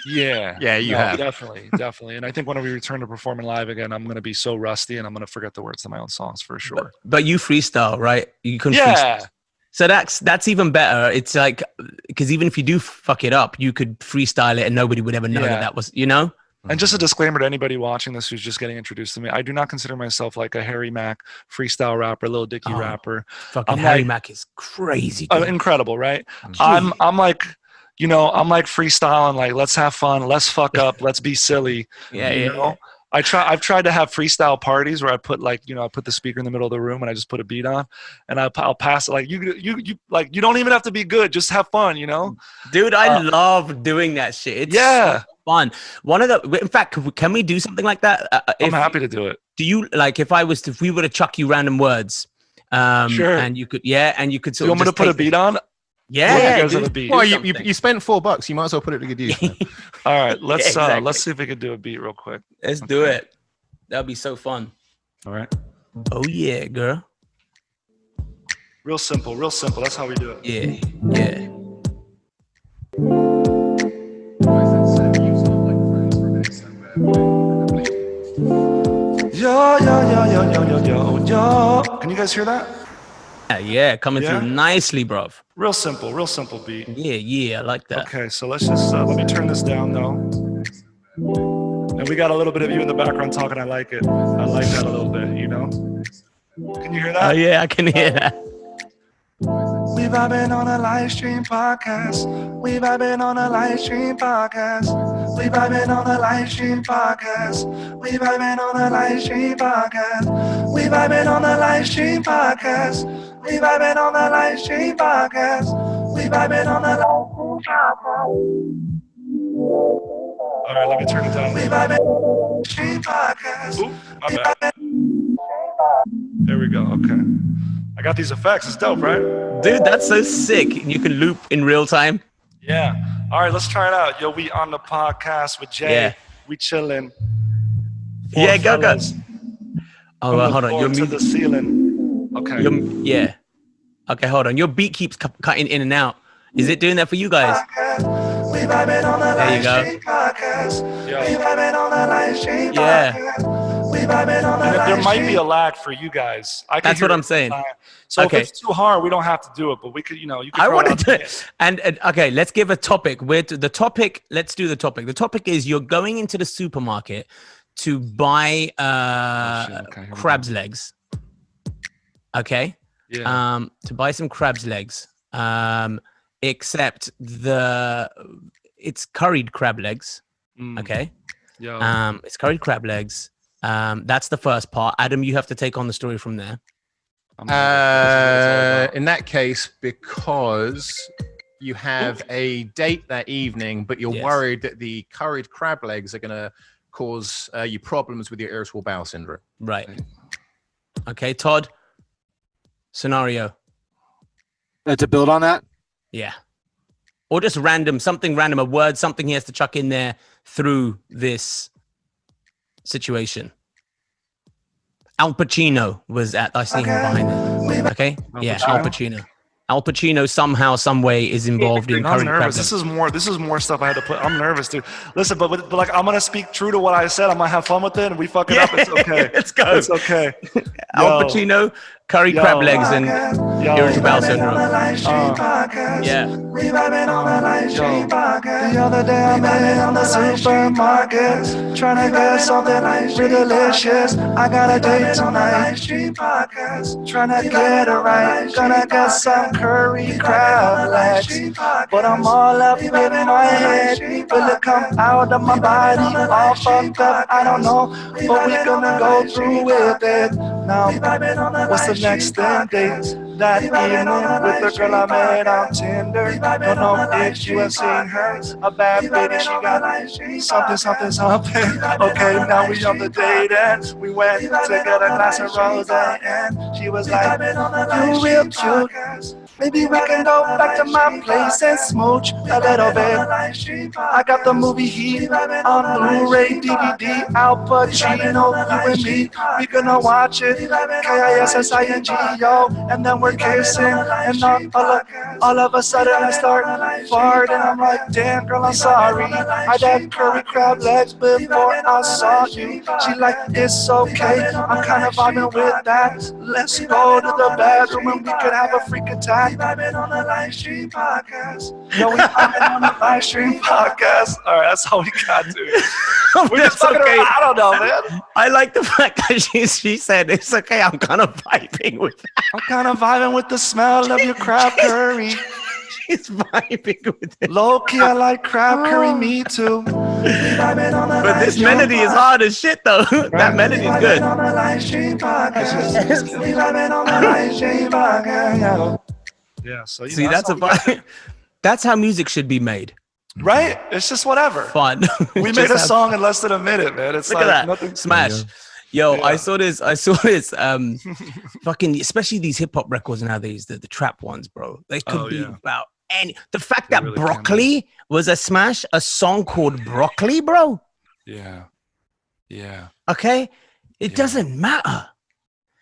B: Yeah, you have.
A: Definitely. And I think when we return to performing live again, I'm going to be so rusty and I'm going to forget the words to my own songs for sure.
C: But you freestyle, right? You can freestyle. So that's even better. It's like, because even if you do fuck it up, you could freestyle it and nobody would ever know that was, you know?
A: And just a disclaimer to anybody watching this who's just getting introduced to me, I do not consider myself like a Harry Mack freestyle rapper, Lil Dicky rapper.
C: Fucking Harry Mack is crazy.
A: Incredible, right? I'm like, you know, I'm like freestyling, like let's have fun, let's fuck up, let's be silly. You know? I've tried to have freestyle parties where I put like, you know, I put the speaker in the middle of the room and I just put a beat on and I'll pass it like you like you don't even have to be good, just have fun, you know?
C: Dude, I love doing that shit. It's so fun. In fact, can we do something like that?
A: I'm happy to do it.
C: Do you like if we were to chuck you random words?
A: Sure.
C: And you could sort
A: you want me to put a beat on?
C: Yeah.
B: Well, you spent $4. You might as well put it to good use.
A: All right, let's see if we can do a beat real quick.
C: Let's do it. That'll be so fun.
A: All right.
C: Oh yeah, girl.
A: Real simple. That's how we do it.
C: Yeah.
A: Yo. Can you guys hear that?
C: Yeah, coming through nicely, bruv.
A: Real simple beat.
C: Yeah, I like that.
A: Okay, so let's just let me turn this down though. And we got a little bit of you in the background talking. I like it. I like that a little bit, you know? Can you hear that?
C: Oh yeah, I can hear that.
A: We vibing on a live stream podcast. We vibing on a live stream podcast. We vibing on a live stream podcast. We vibing on a live stream podcast. We vibing on a live stream podcast. We vibing on a live stream podcast. We vibing on a live stream podcast. All right, let me turn it down. We vibing on a stream podcast. Oop, my bad. There we go. Okay. I got these effects. It's dope, right?
C: Dude, that's so sick. You can loop in real time.
A: Yeah. All right, let's try it out. Yo, we on the podcast with Jay.
C: Yeah.
A: We chilling.
C: Yeah, go. Oh, well, hold on.
A: Your music to the ceiling. Okay.
C: Okay, hold on. Your beat keeps cutting in and out. Is it doing that for you guys?
A: We vibing on the
C: there you go.
A: We vibing on the live stream podcast. We vibing on the live there might be a lag for you guys.
C: That's what I'm saying.
A: So if it's too hard, we don't have to do it, but we could, you know, you could.
C: I want to do it. And okay, let's give a topic. Let's do the topic. The topic is you're going into the supermarket to buy crab's legs. Okay.
A: Yeah.
C: To buy some crab's legs. Except it's curried crab legs. Okay.
A: Yeah.
C: It's curried crab legs. That's the first part. Adam, you have to take on the story from there.
B: In that case, because you have a date that evening, but you're worried that the curried crab legs are going to cause you problems with your irritable bowel syndrome.
C: Right. Okay, Todd. Scenario.
E: To build on that?
C: Yeah. Or just something random, a word, something he has to chuck in there through this situation. Al Pacino was I see him behind it. Okay? Al Pacino. Al Pacino somehow, some way is involved in curried crab legs.
A: This is more stuff I had to put. I'm nervous, dude. Listen, but like I'm gonna speak true to what I said. I'm gonna have fun with it, and we fuck it up. It's okay.
C: Let's go.
A: It's okay.
C: Al Pacino, curried crab legs, and irritable bowel syndrome. Yeah.
A: We vibing on the live stream podcast. The other day I met on the supermarket, trying to get something really delicious. I got a date on the live stream podcast, trying to get it right. Gonna get some curry crab legs, but I'm all up in my head. Will it come out of my body? All fucked up, I don't know, but we gonna go through with it. Now, what's the next thing? Date that evening with the girl I met on Tinder. Don't know if you have seen her. A bad bitch, she got something. Okay, now we on the date and we went to get a glass of rosé and she was like, you real cute. Maybe we can go back to my place and smooch a little bit. I got the movie Heat on Blu-ray, DVD, Al Pacino, you and me. We gonna watch it, KISSING, yo, and then we're kissing, and all of a sudden I start farting. I'm like, damn girl, I'm sorry. I had curry crab legs before I saw you. She like, it's okay, I'm kind of vibing with that. Let's go to the bathroom and we could have a freak attack. We vibing on the live stream podcast. Yo, we vibing on the live stream podcast. All right, that's how we got to it. We're just talking
C: okay.
A: about, I don't know, man.
C: I like the fact that she said, it's okay, I'm kind of vibing with that.
A: I'm kind of vibing with the smell of your crab curry.
C: She's vibing with it.
A: Low-key, I like crab curry, me too.
C: But this melody is hard as shit, though. That melody is good.
A: Yeah, so
C: See, that's a fun. That's how music should be made.
A: Right? It's just whatever.
C: Fun.
A: We made a song in less than a minute, man. It's
C: Look
A: like
C: at that.
A: nothing.
C: Smash. Yo,
A: Yeah.
C: I saw this fucking, especially these hip hop records nowadays, the trap ones, bro. They could be about any. The fact that
A: really
C: Broccoli was a smash, a song called Broccoli, bro.
A: Yeah. Yeah.
C: Okay? It
A: Yeah.
C: doesn't matter.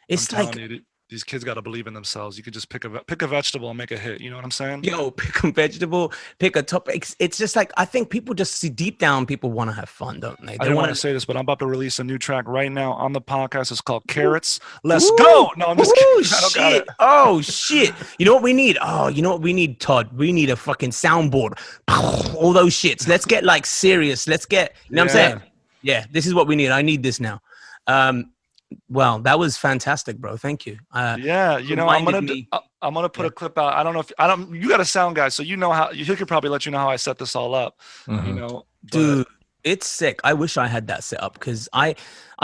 C: It's
A: I'm
C: like,
A: telling you, these kids got to believe in themselves. You could just pick a vegetable and make a hit. You know what I'm saying?
C: yo, pick a vegetable, pick a topic. It's just like, I think people just see deep down, people want to have fun, don't they?
A: I
C: They
A: didn't
C: want
A: want to say this, but I'm about to release a new track right now on the podcast. It's called Carrots. Let's go. No, I'm just kidding. I don't got
C: Shit.
A: it.
C: Oh shit. You know what we need? Oh, you know what we need, Todd? We need a fucking soundboard. All those shits. Let's get like serious. Let's get, you know what I'm saying? Yeah, this is what we need. I need this now. Well, that was fantastic, bro. Thank you.
A: Yeah, you know, I'm gonna put a clip out. I don't know if you got a sound guy, so you know how he could probably let you know how I set this all up. You know,
C: Dude, it's sick. I wish I had that set up because I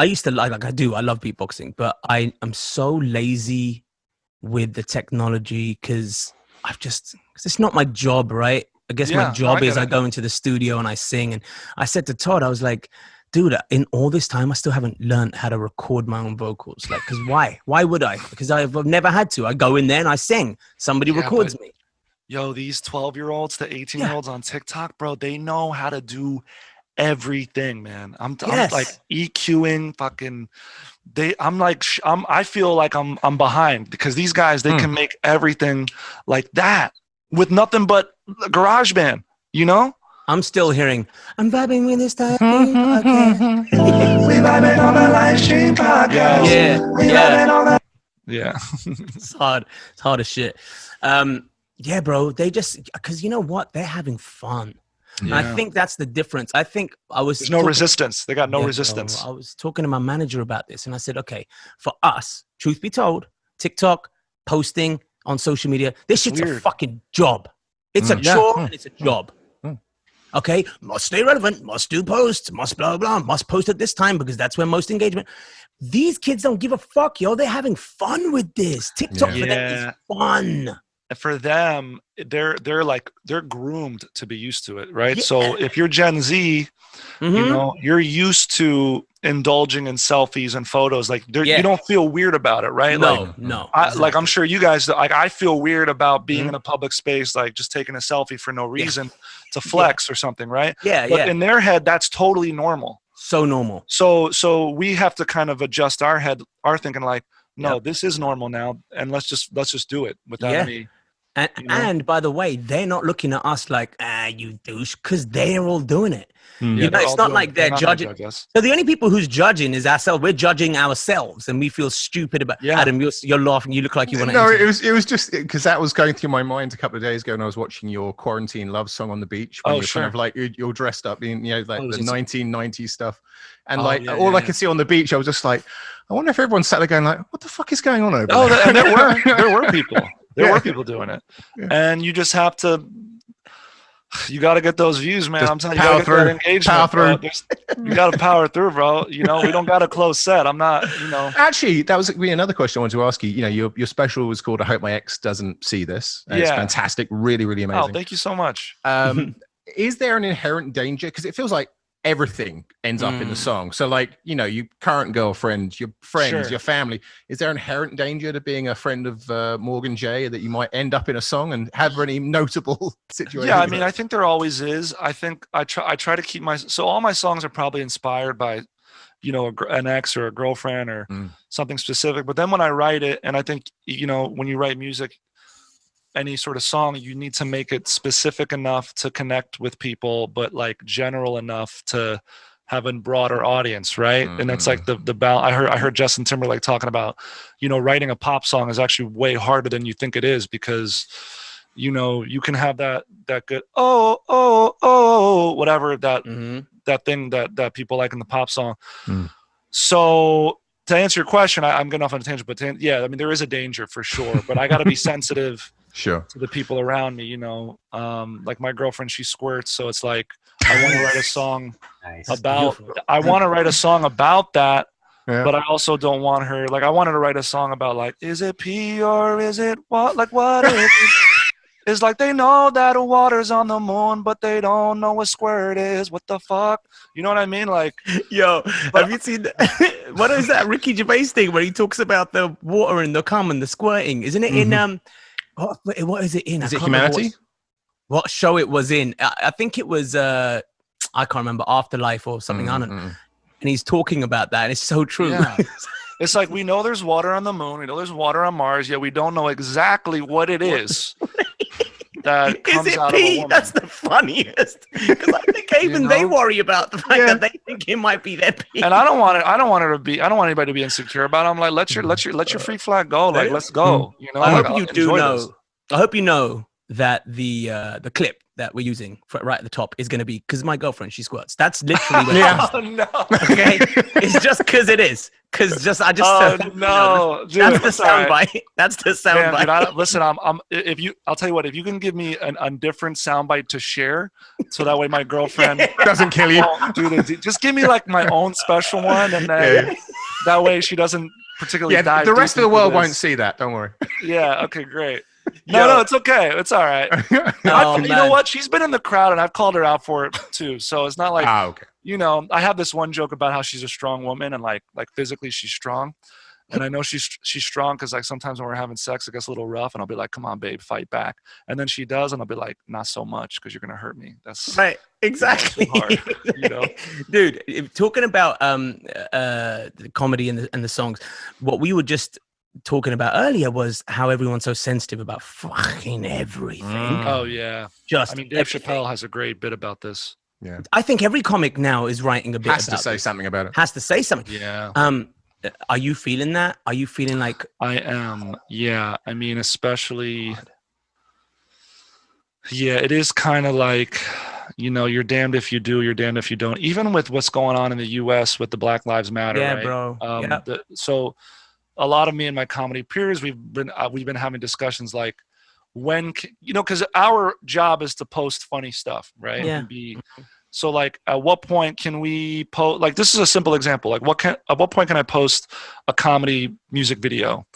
C: used to like I love beatboxing, but I am so lazy with the technology because cause it's not my job, right? I guess my job is I go into the studio and I sing. And I said to Todd, I was like, dude, in all this time, I still haven't learned how to record my own vocals. Like, because why? Why would I? Because I've never had to. I go in there and I sing. Somebody records me.
A: Yo, these 12-year-olds to 18-year-olds on TikTok, bro, they know how to do everything, man. I'm like EQing, fucking. I feel like I'm behind because these guys they can make everything like that with nothing but GarageBand, you know.
C: I'm still hearing, I'm vibing with this time. Okay.
A: We vibing on the live stream podcast. Yeah.
C: It's hard. It's hard as shit. Yeah, bro. They just, because you know what? They're having fun. And I think that's the difference. I think there's
A: no resistance. They got no resistance.
C: Bro, I was talking to my manager about this and I said, okay, for us, truth be told, TikTok, posting on social media, this shit's a fucking job. It's a chore and it's a job. Okay, must stay relevant, must do posts, must blah, blah, must post at this time because that's where most engagement. These kids don't give a fuck, yo. They're having fun with this. TikTok for them is fun.
A: For them, they're groomed to be used to it, right? So if you're Gen Z, you know, you're used to indulging in selfies and photos. Like you don't feel weird about it, right?
C: No.
A: Like I'm sure you guys, like I feel weird about being in a public space, like just taking a selfie for no reason to flex or something, right? But in their head, that's totally normal.
C: So normal.
A: So we have to kind of adjust our thinking like, no, this is normal now, and let's just do it without any.
C: And by the way, they're not looking at us like, you douche, because they're all doing it. You know, it's not like they're judging. So the only people who's judging is ourselves. We're judging ourselves, and we feel stupid about. Adam, you're laughing. You look like you want to.
B: No, it was just because that was going through my mind a couple of days ago, when I was watching your quarantine love song on the beach. When you're kind of like you're dressed up in like the 1990s stuff, and all I could see on the beach, I was just like, I wonder if everyone's sat there going like, what the fuck is going on over there?
A: And there were people. There were people doing it, and you just have to. You got to get those views, man. I'm telling you, you got to get that engagement. You got to power through, bro. You know, we don't got a closed set. I'm not, you know.
B: Actually, that was another question I wanted to ask you. You know, your special was called "I Hope My Ex Doesn't See This." It's fantastic, really, really amazing.
A: Oh, thank you so much.
B: Is there an inherent danger? Because it feels like everything ends up in the song. So like, you know, your current girlfriend, your friends, your family, is there inherent danger to being a friend of Morgan J that you might end up in a song and have any notable situations?
A: Yeah, I mean, I think there always is. I think I try to keep so all my songs are probably inspired by, you know, an ex or a girlfriend or something specific. But then when I write it, and I think, you know, when you write music, any sort of song, you need to make it specific enough to connect with people, but like general enough to have a broader audience, right? And that's like the balance. I heard Justin Timberlake talking about, you know, writing a pop song is actually way harder than you think it is, because, you know, you can have that good whatever that thing that people like in the pop song. So to answer your question, I'm getting off on a tangent, but yeah, I mean, there is a danger for sure, but I got to be sensitive to the people around me, you know. Like my girlfriend, she squirts, so it's like I want to write a song about that, but I also don't want her, like, I wanted to write a song about like, is it pee or is it what? Like, what if it's like they know that the water's on the moon, but they don't know what squirt is. What the fuck? You know what I mean? Like,
C: yo, have you seen what is that Ricky Gervais thing where he talks about the water and the cum and the squirting? Isn't it in what is it in?
B: Is it Humanity?
C: What show it was in? I think it was I can't remember, Afterlife or something on it. And he's talking about that, and it's so true.
A: Yeah. It's like, we know there's water on the moon, we know there's water on Mars, yet we don't know exactly what it is that comes out of a woman.
C: That's the funniest. Because I think even they worry about the fact that they think it might be their pee.
A: And I don't want anybody to be insecure about it. I'm like, let your free flag go. Like, let's go. You know,
C: I hope you do know. I hope you know that the clip that we're using right at the top is going to be because my girlfriend, she squirts. That's literally what
A: oh no.
C: Okay, it's just because it is. Because that's the soundbite. That's the soundbite.
A: Listen, I'll tell you what. If you can give me a different soundbite to share, so that way my girlfriend
B: doesn't kill you.
A: Just give me like my own special one, and then that way she doesn't particularly die.
B: The rest of the world won't see that. Don't worry.
A: Yeah. Okay. Great. No, it's okay. It's all right. You know what? She's been in the crowd, and I've called her out for it too. So it's not like, you know, I have this one joke about how she's a strong woman, and like physically she's strong. And I know she's strong because like sometimes when we're having sex, it gets a little rough, and I'll be like, "Come on, babe, fight back." And then she does, and I'll be like, "Not so much, because you're gonna hurt me." That's
C: right. Exactly.
A: Hard, you know?
C: Dude, talking about the comedy and the songs, what we were just talking about earlier was how everyone's so sensitive about fucking everything.
A: Oh yeah. I mean, Dave Chappelle has a great bit about this.
B: Yeah.
C: I think every comic now is writing a bit
B: has to say something about it.
C: Has to say something.
A: Yeah.
C: Are you feeling that? Are you feeling like
A: I am? Yeah. I mean, especially it is kind of like, you know, you're damned if you do, you're damned if you don't. Even with what's going on in the US with the Black Lives Matter, right?
C: Bro.
A: So a lot of me and my comedy peers, we've been having discussions like, when, you know, because our job is to post funny stuff, right?
C: Yeah.
A: So like, at what point can we post? Like, this is a simple example. Like, at what point can I post a comedy music video?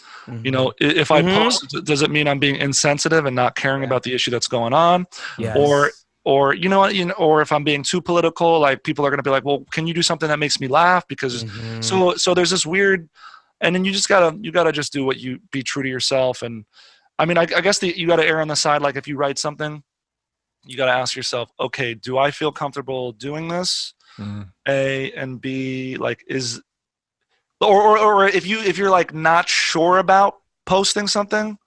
A: You know, if I post, does it mean I'm being insensitive and not caring about the issue that's going on?
C: Yes.
A: Or you know, or if I'm being too political, like people are going to be like, well, can you do something that makes me laugh? Because so there's this weird. And then you gotta just do what be true to yourself. And I mean, I guess you gotta err on the side. Like if you write something, you gotta ask yourself, okay, do I feel comfortable doing this? A, and B, like or if you're like not sure about posting something,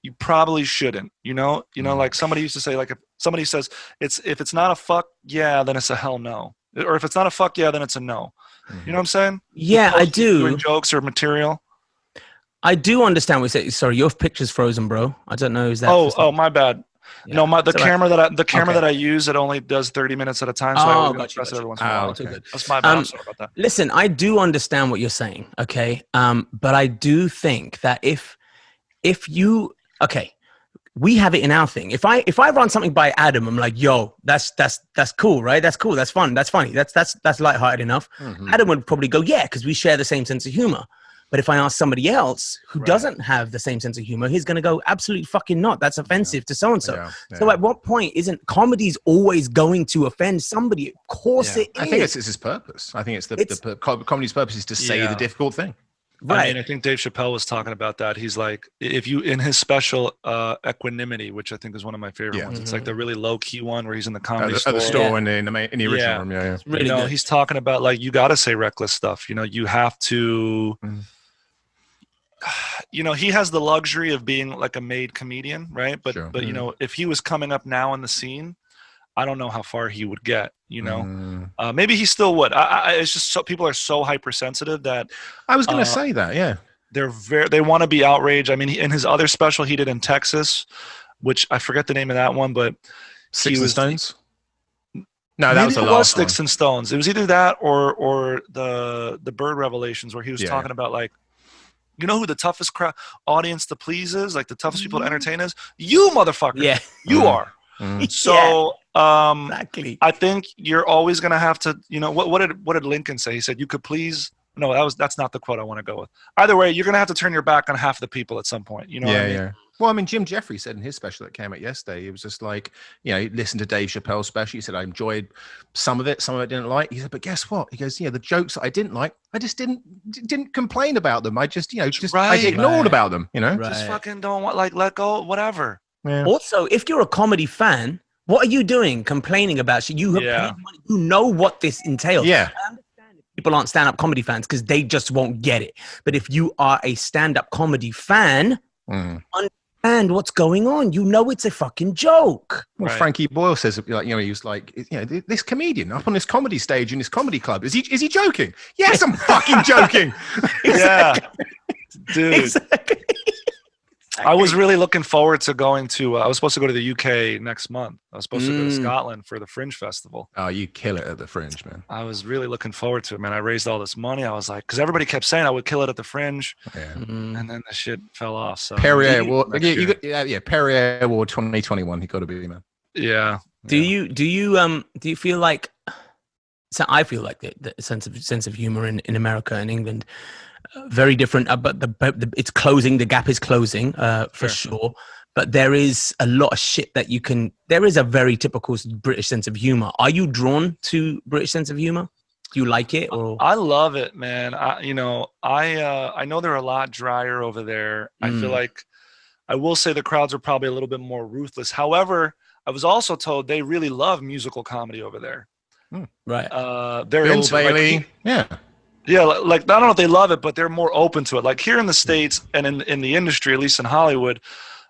A: you probably shouldn't. You know, like somebody used to say, like if somebody says if it's not a fuck yeah, then it's a hell no. Or if it's not a fuck yeah, then it's a no. You know what I'm saying?
C: Yeah, I do.
A: Doing jokes or material.
C: I do understand what you say. Sorry, your picture's frozen, bro. I don't know. Is that?
A: Oh, my bad. Yeah. No, the camera that I use, it only does 30 minutes at a time. So I don't press it every once in a while.
B: Okay.
A: That's my bad. I'm sorry about that.
C: Listen, I do understand what you're saying. Okay, but I do think that if you we have it in our thing. If I run something by Adam, I'm like, yo, that's cool, right? That's cool. That's fun. That's funny. That's lighthearted enough. Adam would probably go, yeah, because we share the same sense of humor. But if I ask somebody else who
A: Right.
C: doesn't have the same sense of humor, he's going to go, absolutely fucking not. That's offensive to so-and-so.
B: Yeah,
C: So
B: yeah.
C: at what point isn't comedy's always going to offend somebody? Of course
A: Yeah.
C: it is.
B: I think it's his purpose. I think comedy's purpose is to say the difficult thing.
C: right.
A: I mean, I think Dave Chappelle was talking about that. He's like, if you in his special Equanimity, which I think is one of my favorite ones. It's like the really low key one where he's in the comedy
B: At
A: store.
B: the store in the original
A: Yeah.
B: room. Yeah.
C: really
A: you know,
C: good.
A: he's talking about like you got to say reckless stuff. You know, you have to. You know, he has the luxury of being like a made comedian, right? But
B: Sure.
A: but you know, if he was coming up now in the scene, I don't know how far he would get. You know, maybe he still would. It's just so people are so hypersensitive that
B: I was going to say that. Yeah.
A: they want to be outraged. I mean, in his other special he did in Texas, which I forget the name of that one, but
B: Sticks
A: he
B: and Stones. No, that
A: maybe
B: was the
A: it
B: last one.
A: Sticks and Stones. It was either that or the Bird Revelations, where he was talking about like, you know who the toughest audience to please is, like the toughest people to entertain is? You motherfucker.
C: Yeah.
A: You are. So
C: Exactly.
A: I think you're always gonna have to, you know, what did Lincoln say? He said, you could please. No, that's not the quote I want to go with. Either way, you're gonna have to turn your back on half the people at some point. You know what I mean?
B: Yeah. Well, I mean, Jim Jeffries said in his special that came out yesterday, he was just like, you know, he listened to Dave Chappelle's special. He said, I enjoyed some of it I didn't like. He said, but guess what? He goes, yeah, the jokes that I didn't like, I just didn't complain about them. I just, you know, I ignored about them, you know?
C: Right.
A: Just fucking don't want, like, let go, whatever.
B: Yeah.
C: Also, if you're a comedy fan, what are you doing complaining about shit? You have paid money. You know what this entails.
B: Yeah.
C: I understand if people aren't stand-up comedy fans because they just won't get it. But if you are a stand-up comedy fan, understand what's going on. You know it's a fucking joke.
B: Well, Frankie Boyle says, like, you know, he was like, you know, this comedian up on this comedy stage in this comedy club, is he joking? Yes, I'm fucking joking.
A: Yeah, dude.
C: Exactly.
A: I was really looking forward to going to. I was supposed to go to the UK next month. I was supposed to go to Scotland for the Fringe Festival.
B: Oh, you kill it at the Fringe, man.
A: I was really looking forward to it, man. I raised all this money. I was like, because everybody kept saying I would kill it at the Fringe, and then the shit fell off. So
B: Perrier Award, Perrier Award 2021. He got to be, man.
A: Yeah.
C: Do you feel like? So I feel like the sense of humor in America and England. Very different, but it's closing. The gap is closing for sure. But there is a lot of shit that you can. There is a very typical British sense of humor. Are you drawn to British sense of humor? Do you like it? Or
A: I love it, man. I know they're a lot drier over there. I feel like I will say the crowds are probably a little bit more ruthless. However, I was also told they really love musical comedy over there.
C: Right.
A: They're
B: Bill
A: into
B: Bailey.
A: Yeah, like I don't know if they love it, but they're more open to it. Like here in the States and in the industry, at least in Hollywood,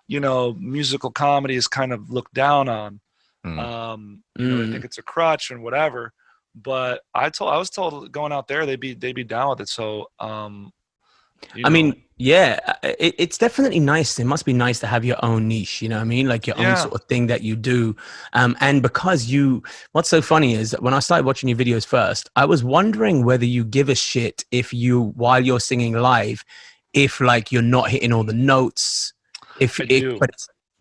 A: you know, musical comedy is kind of looked down on. You know, they think it's a crutch and whatever. But I was told going out there they'd be down with it. So
C: I mean, yeah, it's definitely nice. It must be nice to have your own niche, you know what I mean? Like your own sort of thing that you do. And because what's so funny is that when I started watching your videos first, I was wondering whether you give a shit while you're singing live, if like you're not hitting all the notes. But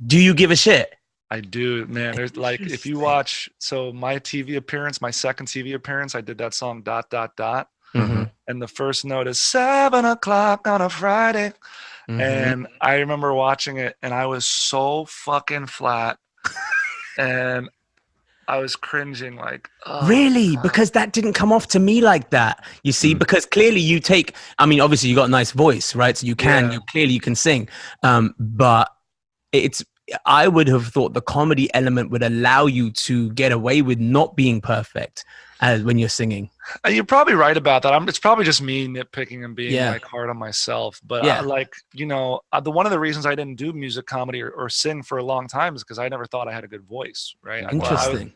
C: do you give a shit?
A: I do, man. There's like, if you watch, so my second TV appearance, I did that song ... And the first note is 7 o'clock on a Friday. And I remember watching it and I was so fucking flat. And I was cringing like, oh,
C: really?
A: God.
C: Because that didn't come off to me like that. You see, because clearly obviously you got a nice voice, right? So you can sing. But I would have thought the comedy element would allow you to get away with not being perfect as when you're singing.
A: You're probably right about that. It's probably just me nitpicking and being like hard on myself. But I, like, you know, one of the reasons I didn't do music comedy or sing for a long time is because I never thought I had a good voice. Right.
C: Interesting.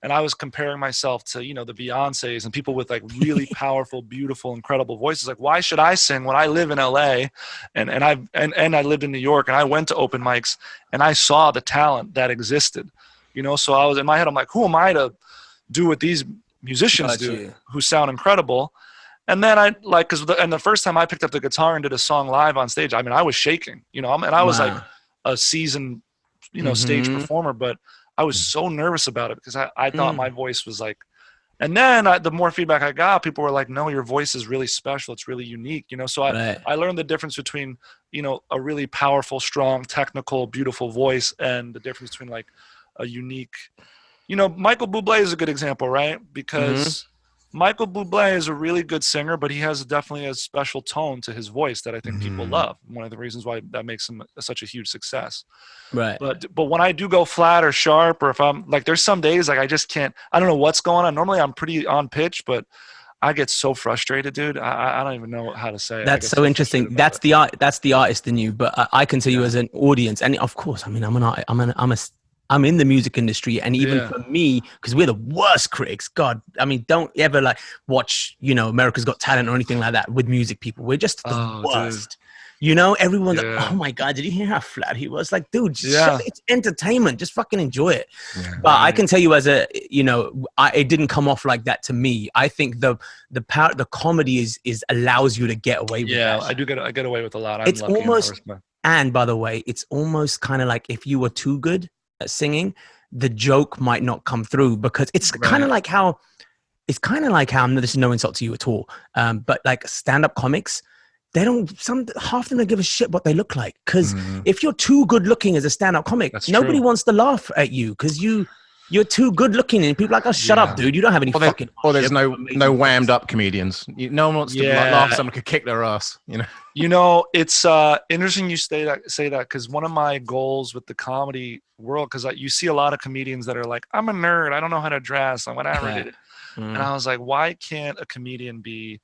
A: I was comparing myself to, you know, the Beyoncés and people with like really powerful, beautiful, incredible voices. Like, why should I sing when I live in LA and I lived in New York and I went to open mics and I saw the talent that existed, you know? So I was in my head, I'm like, who am I to do what these musicians who sound incredible? And then the first time I picked up the guitar and did a song live on stage, I mean, I was shaking, you know, and I was like a seasoned, you know, stage performer, but I was so nervous about it because I thought my voice was like, And then the more feedback I got, people were like, no, your voice is really special. It's really unique, you know? So I learned the difference between, you know, a really powerful, strong, technical, beautiful voice and the difference between like a unique, you know, Michael Bublé is a good example, right? Because Michael Bublé is a really good singer, but he has definitely a special tone to his voice that I think people love. One of the reasons why that makes him such a huge success.
C: Right.
A: But when I do go flat or sharp, or if I'm like, there's some days like I just can't, I don't know what's going on. Normally I'm pretty on pitch, but I get so frustrated, dude. I don't even know how to say it.
C: That's so interesting. That's the artist in you, but I can tell you as an audience, and of course, I mean, I'm in the music industry, and even for me, because we're the worst critics. God, I mean, don't ever like watch, you know, America's Got Talent or anything like that with music people. We're just the worst. Dude. You know, everyone's like, oh my God, did you hear how flat he was? Like, dude, just it's entertainment. Just fucking enjoy it. Yeah, but I can tell you as a, you know, it didn't come off like that to me. I think the power, the comedy is allows you to get away with that.
A: I get away with a lot.
C: It's almost, and by the way, it's almost kind of like if you were too good at singing, the joke might not come through, because it's kind of like how, this is no insult to you at all, but like stand-up comics, they don't, half of them don't give a shit what they look like, because if you're too good looking as a stand-up comic, nobody wants to laugh at you because you're too good looking, and people are like, oh, shut up, dude, you don't have any fucking.
B: Or there's no whammed up comedians. No one wants to laugh at someone could kick their ass, you know.
A: You know, it's interesting you say that, because one of my goals with the comedy world, because you see a lot of comedians that are like, I'm a nerd, I don't know how to dress, and whatever. And I was like, why can't a comedian be,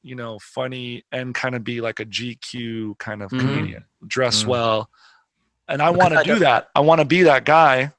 A: you know, funny and kind of be like a GQ kind of comedian, dress well? And I want to do that. I want to be that guy.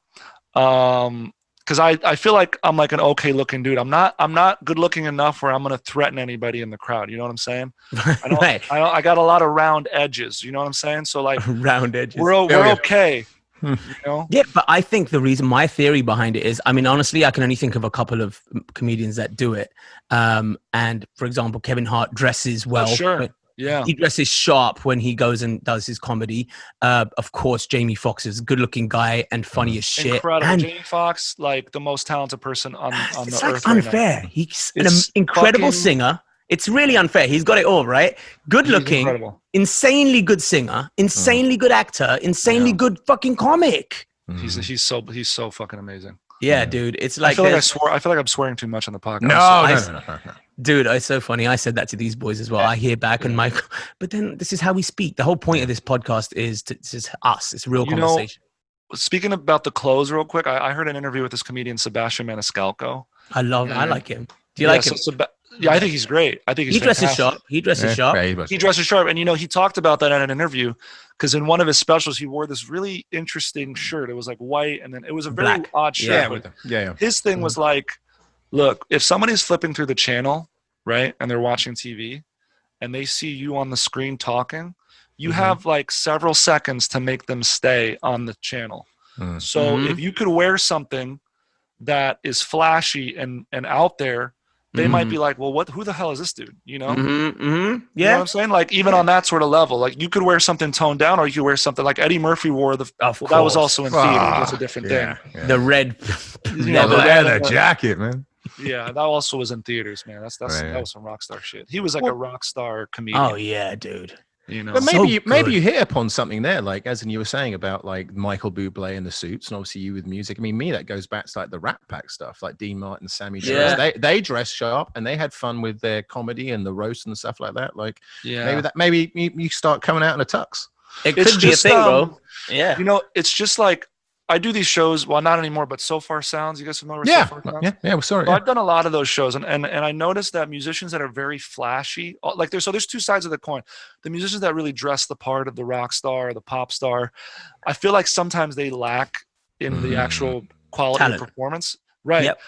A: Because I feel like I'm like an okay looking dude. I'm not good looking enough where I'm going to threaten anybody in the crowd. You know what I'm saying? I got a lot of round edges. You know what I'm saying? So like
C: round edges.
A: We're okay. You know?
C: Yeah, but I think the reason, my theory behind it is, I mean, honestly, I can only think of a couple of comedians that do it. And for example, Kevin Hart dresses well.
A: Oh, sure. Yeah,
C: he dresses sharp when he goes and does his comedy. Of course, Jamie Foxx is a good-looking guy and funny as shit.
A: Incredible.
C: And
A: Jamie Foxx, like the most talented person on the
C: it's
A: earth.
C: Like unfair. Right, he's an incredible singer. It's really unfair. He's got it all, right? Good-looking, insanely good singer, insanely good actor, insanely good fucking comic.
A: He's so fucking amazing.
C: Yeah, dude. It's like
A: I feel like I'm swearing too much on the podcast.
C: No. Dude, it's so funny. I said that to these boys as well. I hear back and Michael, but then this is how we speak. The whole point of this podcast is this is us. It's real conversation.
A: Speaking about the clothes real quick, I heard an interview with this comedian, Sebastian Maniscalco.
C: I like him. Do you like him?
A: Yeah, I think he's great. I think he
C: dresses sharp. He dresses sharp.
A: He dresses sharp. And, you know, he talked about that in an interview, because in one of his specials, he wore this really interesting shirt. It was like white, and then it was a very odd shirt.
B: Yeah.
A: His thing was like, look, if somebody's flipping through the channel, right, and they're watching TV, and they see you on the screen talking, you have like several seconds to make them stay on the channel. So if you could wear something that is flashy and out there, they might be like, well, who the hell is this dude? You know?
C: Yeah.
A: You know what I'm saying? Like, even on that sort of level, like you could wear something toned down, or you could wear something like Eddie Murphy wore that was also in theater. That's a different thing.
C: Yeah. The red,
B: the jacket, man.
A: Yeah, that also was in theaters, man. That was some rock star shit. He was like a rock star comedian.
C: Oh yeah, dude.
A: You know,
B: but maybe you hit upon something there, like as in you were saying about like Michael Bublé and the suits, and obviously you with music. I mean, that goes back to like the Rat Pack stuff, like Dean Martin, Sammy Davis. They dress sharp and they had fun with their comedy and the roast and stuff like that. Like, maybe you start coming out in a tux.
C: It could be a thing, bro. Yeah,
A: you know, it's just like, I do these shows, well, not anymore, but So Far Sounds. You guys familiar with So Far Sounds?
B: Yeah, we're sorry.
A: So I've done a lot of those shows, and I noticed that musicians that are very flashy, like there's two sides of the coin. The musicians that really dress the part of the rock star or the pop star, I feel like sometimes they lack in the actual quality of performance. Right.
C: Yep.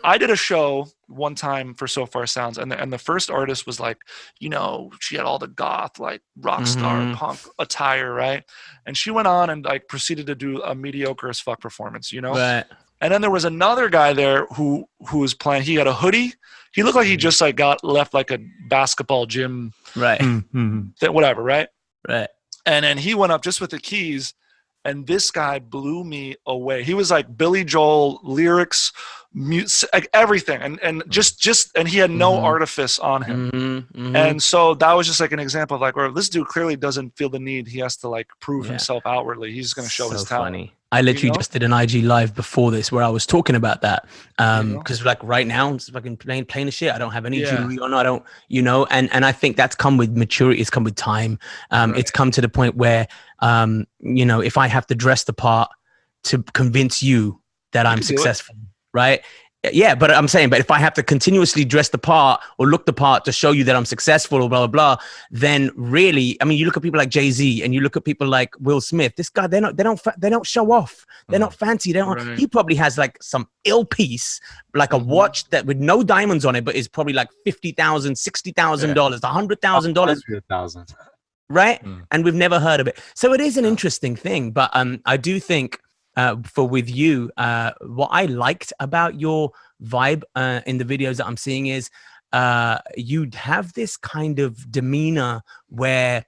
A: I did a show one time for So Far Sounds, and the first artist was like, you know, she had all the goth, like rock star punk attire, right? And she went on and like proceeded to do a mediocre as fuck performance, you know?
C: Right.
A: And then there was another guy there who was playing. He had a hoodie. He looked like he just like got left like a basketball gym,
C: right?
A: Whatever, right?
C: Right.
A: And then he went up just with the keys, And this guy blew me away. He was like Billy Joel lyrics, like everything, and just and he had no artifice on him. And so that was just like an example of like, where this dude clearly doesn't feel the need. He has to like prove himself outwardly. He's going to show his talent.
C: Funny. I literally just did an IG live before this where I was talking about that. Because like right now, I'm just fucking plain as shit. I don't have any jewelry on. I don't, and I think that's come with maturity. It's come with time. It's come to the point where, if I have to dress the part to convince you that I'm successful, right? Yeah, but I'm saying, but if I have to continuously dress the part or look the part to show you that I'm successful or blah, blah, blah, then really, I mean, you look at people like Jay-Z and you look at people like Will Smith, this guy, they don't show off. They're not fancy. He probably has like some ill piece, like a watch that with no diamonds on it, but is probably like $50,000, $60,000, $100,000. Right. And we've never heard of it. So it is an interesting thing, but I do think, with you, what I liked about your vibe in the videos that I'm seeing is you'd have this kind of demeanor where,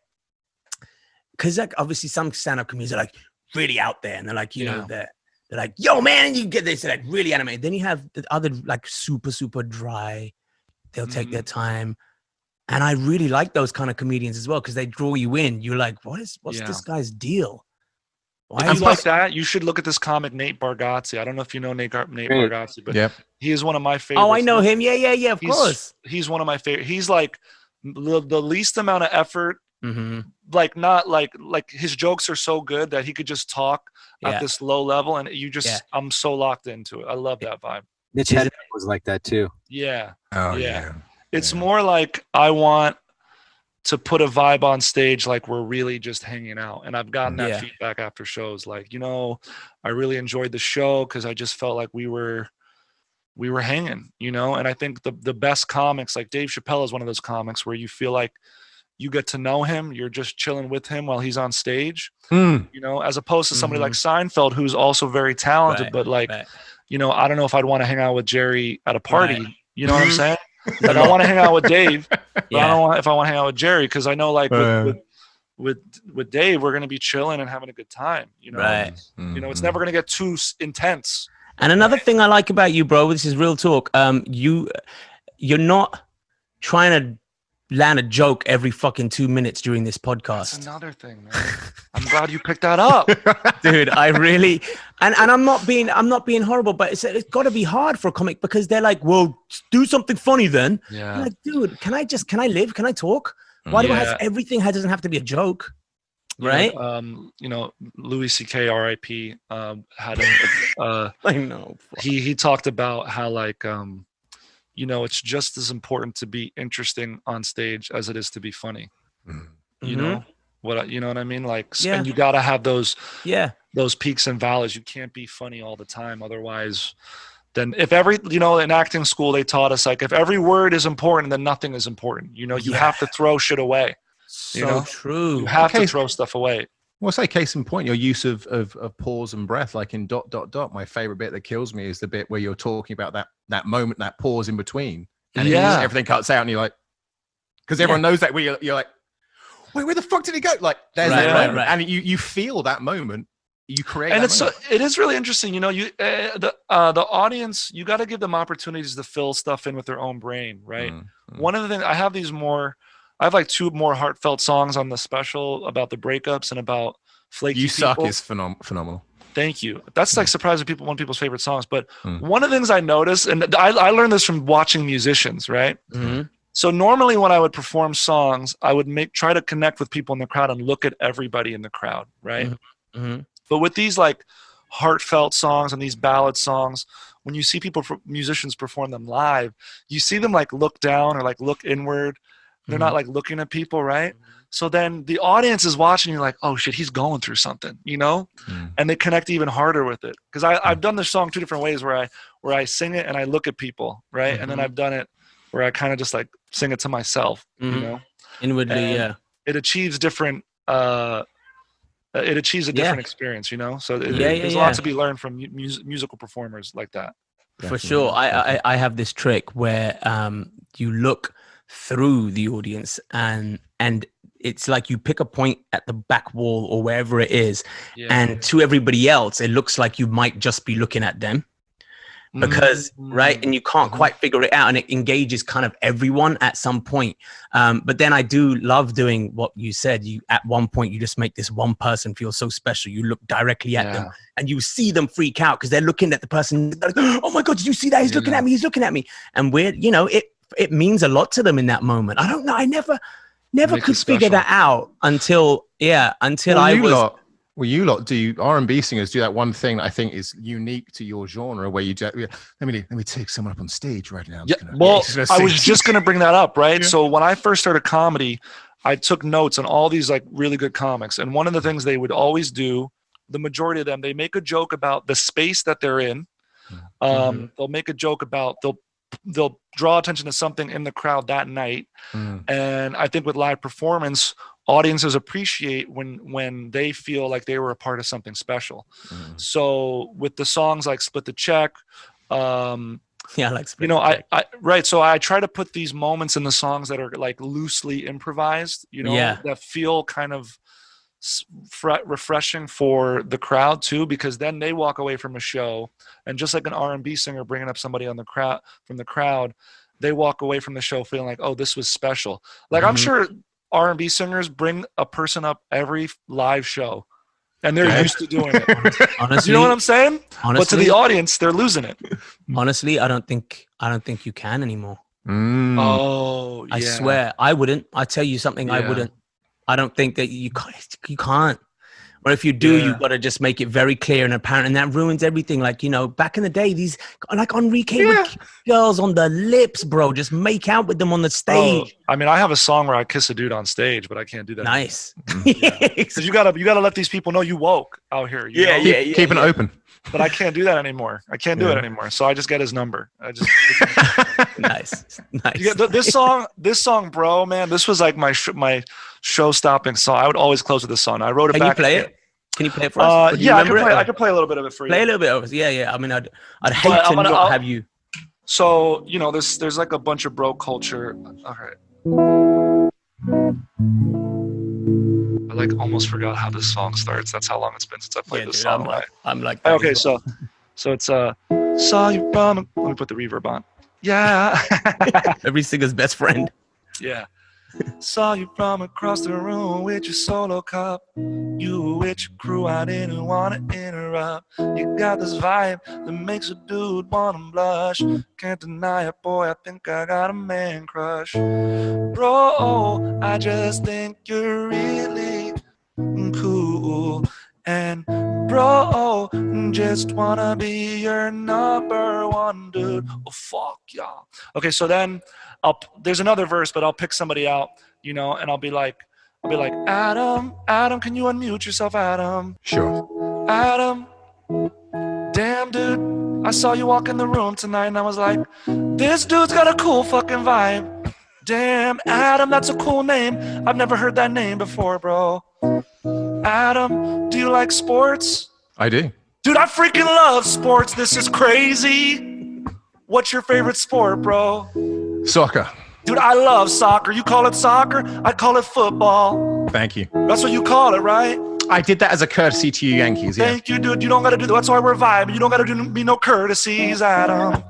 C: because like obviously some stand-up comedians are like really out there and they're like, you know, they're like, yo man, and you get this like really animated. Then you have the other like super dry. They'll take their time. And I really like those kind of comedians as well because they draw you in. You're like, what's this guy's deal?
A: If you like that, you should look at this comic, Nate Bargatze. I don't know if you know Nate Bargatze, but he is one of my favorites.
C: Oh, I know him. Yeah, of course.
A: He's one of my favorite. He's like the least amount of effort. Like not like his jokes are so good that he could just talk at this low level, and you just I'm so locked into it. I love that vibe.
E: Mitch Hedberg was like that too.
A: Yeah. Oh yeah. It's more like I want to put a vibe on stage like we're really just hanging out. And I've gotten that feedback after shows. Like, I really enjoyed the show because I just felt like we were hanging, and I think the best comics, like Dave Chappelle is one of those comics where you feel like you get to know him, you're just chilling with him while he's on stage, as opposed to somebody like Seinfeld, who's also very talented, but like, I don't know if I'd want to hang out with Jerry at a party. You know what I'm saying? Like I want to hang out with Dave, but I don't know if I want to hang out with Jerry because I know like with Dave we're gonna be chilling and having a good time. It's never gonna get too intense.
C: And another thing I like about you, bro, this is real talk. You're not trying to land a joke every fucking 2 minutes during this podcast.
A: That's another thing, man. I'm glad you picked that up.
C: Dude, I really and I'm not being horrible, but it's got to be hard for a comic because they're like, well, do something funny then. Yeah. I'm like, dude, can I live? Can I talk? Why do I have everything doesn't have to be a joke? Right?
A: Louis C.K. R.I.P. Had
C: I know.
A: He talked about how like it's just as important to be interesting on stage as it is to be funny. You know what I mean? Like, and you got to have those peaks and valleys. You can't be funny all the time. Otherwise, then if in acting school, they taught us like, if every word is important, then nothing is important. You have to throw shit away.
C: True.
A: You have to throw stuff away.
B: Well, say case in point, your use of pause and breath, like in ... My favorite bit that kills me is the bit where you're talking about that moment, that pause in between, and everything cuts out, and you're like, because everyone knows that where you're like, wait, where the fuck did he go? Like, there's that moment, and you feel that moment, you create,
A: and it is really interesting. The audience, you got to give them opportunities to fill stuff in with their own brain, right? One of the things I have like 2 more heartfelt songs on the special about the breakups and about flaky
B: You
A: people.
B: Suck is phenomenal.
A: Thank you. That's like surprising people, one of people's favorite songs. But one of the things I noticed, and I learned this from watching musicians, right? So normally when I would perform songs, I would try to connect with people in the crowd and look at everybody in the crowd, right? But with these like heartfelt songs and these ballad songs, when you see musicians perform them live, you see them like look down or like look inward. They're not like looking at people, right? So then the audience is watching. You're like, oh shit, he's going through something, and they connect even harder with it. Because I've done this song 2 different ways where I sing it and I look at people, right? And then I've done it where I kind of just like sing it to myself,
C: inwardly.
A: It achieves different. It achieves a different experience, So there's a lot to be learned from musical performers like that.
C: For sure, I have this trick where you look through the audience and it's like you pick a point at the back wall or wherever it is,
A: Yeah.
C: and to everybody else, it looks like you might just be looking at them. Because right, and you can't quite figure it out, and it engages kind of everyone at some point. But then I do love doing what you said. You at one point you just make this one person feel so special. You look directly at them, and you see them freak out because they're looking at the person. Like, oh my god, did you see that? He's looking at me. He's looking at me. And we're, you know, it means a lot to them in that moment. I don't know. I never could figure that out until
B: you lot do R&B singers do that one thing that I think is unique to your genre, where you let me take someone up on stage right now.
A: I was just gonna bring that up, right? So when I first started comedy, I took notes on all these like really good comics, and one of the things they would always do, the majority of them, they make a joke about the space that they're in. They'll make a joke about they'll draw attention to something in the crowd that night, and I think with live performance, audiences appreciate when they feel like they were a part of something special. So with the songs like Split the Check,
C: like Split
A: right. So I try to put these moments in the songs that are like loosely improvised, that feel kind of refreshing for the crowd too, because then they walk away from a show, and just like an R&B singer bringing up somebody on the crowd from the crowd, they walk away from the show feeling like, oh, this was special. Like I'm sure R&B singers bring a person up every live show, and they're used to doing it. Honestly, you know what I'm saying? But to the audience, they're losing it.
C: Honestly, I don't think you can anymore.
A: Oh, yeah.
C: I swear, I wouldn't. I tell you something, I wouldn't. I don't think that you can't. Or if you do, you've got to just make it very clear and apparent, and that ruins everything. Like, back in the day, these like Enrique would kiss girls on the lips, bro. Just make out with them on the stage.
A: I mean, I have a song where I kiss a dude on stage, but I can't do that.
C: Nice.
A: Because you gotta let these people know you woke out here.
B: Keeping it open.
A: But I can't do that anymore. I can't do it anymore. So I just get his number.
C: Nice.
A: This song, bro, man. This was like my show-stopping song. I would always close with this song. I wrote it back.
C: Can you play it? Can you play it for us?
A: I could play a little bit of it for you.
C: Play a little bit of it. Yeah. I mean, I'd hate to not have you.
A: So there's like a bunch of bro culture. All right. I like almost forgot how this song starts. That's how long it's been since I played this song.
C: I'm like
A: okay, so it's saw you from. Let me put the reverb on. Yeah.
C: Every singer's best friend.
A: Yeah. Saw you from across the room with your solo cup. You were with your crew, I didn't want to interrupt. You got this vibe that makes a dude wanna blush. Can't deny it, boy, I think I got a man crush. Bro, I just think you're really cool. And bro, just wanna be your number one dude. Oh, fuck y'all. Okay, so then there's another verse, but I'll pick somebody out, and I'll be like, Adam, can you unmute yourself, Adam?
B: Sure.
A: Adam, damn dude, I saw you walk in the room tonight, and I was like, this dude's got a cool fucking vibe. Damn, Adam, that's a cool name. I've never heard that name before, bro. Adam, do you like sports?
B: I do.
A: Dude, I freaking love sports. This is crazy. What's your favorite sport, bro?
B: Soccer.
A: Dude, I love soccer. You call it soccer? I call it football.
B: Thank you.
A: That's what you call it, right?
B: I did that as a courtesy to you Yankees, yeah.
A: Thank you, dude. You don't got to do that. That's why we're vibing. You don't got to do me no courtesies, Adam.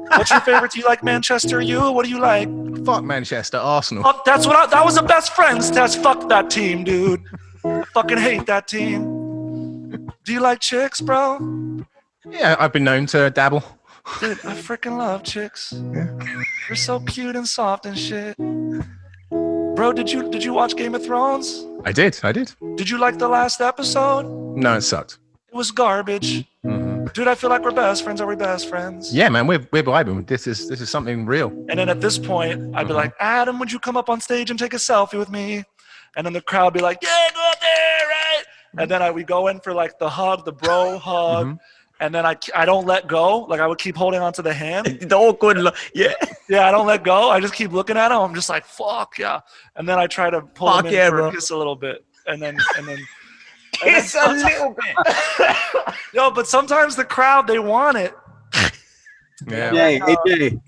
A: What's your favorite? Do you like Manchester U? What do you like?
B: Fuck Manchester, Arsenal.
A: Oh, that was a best friends test. Fuck that team, dude. I fucking hate that team. Do you like chicks, bro?
B: Yeah, I've been known to dabble.
A: Dude, I freaking love chicks. Yeah. You're so cute and soft and shit. Bro, did you watch Game of Thrones?
B: I did.
A: Did you like the last episode?
B: No, it sucked.
A: It was garbage. Mm-hmm. Dude, I feel like we're best friends. Are we best friends?
B: Yeah, man, we're vibing. This is something real.
A: And then at this point, I'd be like, Adam, would you come up on stage and take a selfie with me? And then the crowd would be like, yeah, go up there, right? And then we go in for like the hug, the bro hug. Mm-hmm. And then I don't let go. Like I would keep holding onto the hand.
C: The awkward look. Yeah.
A: Yeah, I don't let go. I just keep looking at him. I'm just like, fuck yeah. And then I try to pull him in for a kiss a little bit. And then
C: kiss a little bit.
A: Yo, but sometimes the crowd, they want it.
B: Yeah.
E: Hey, AJ.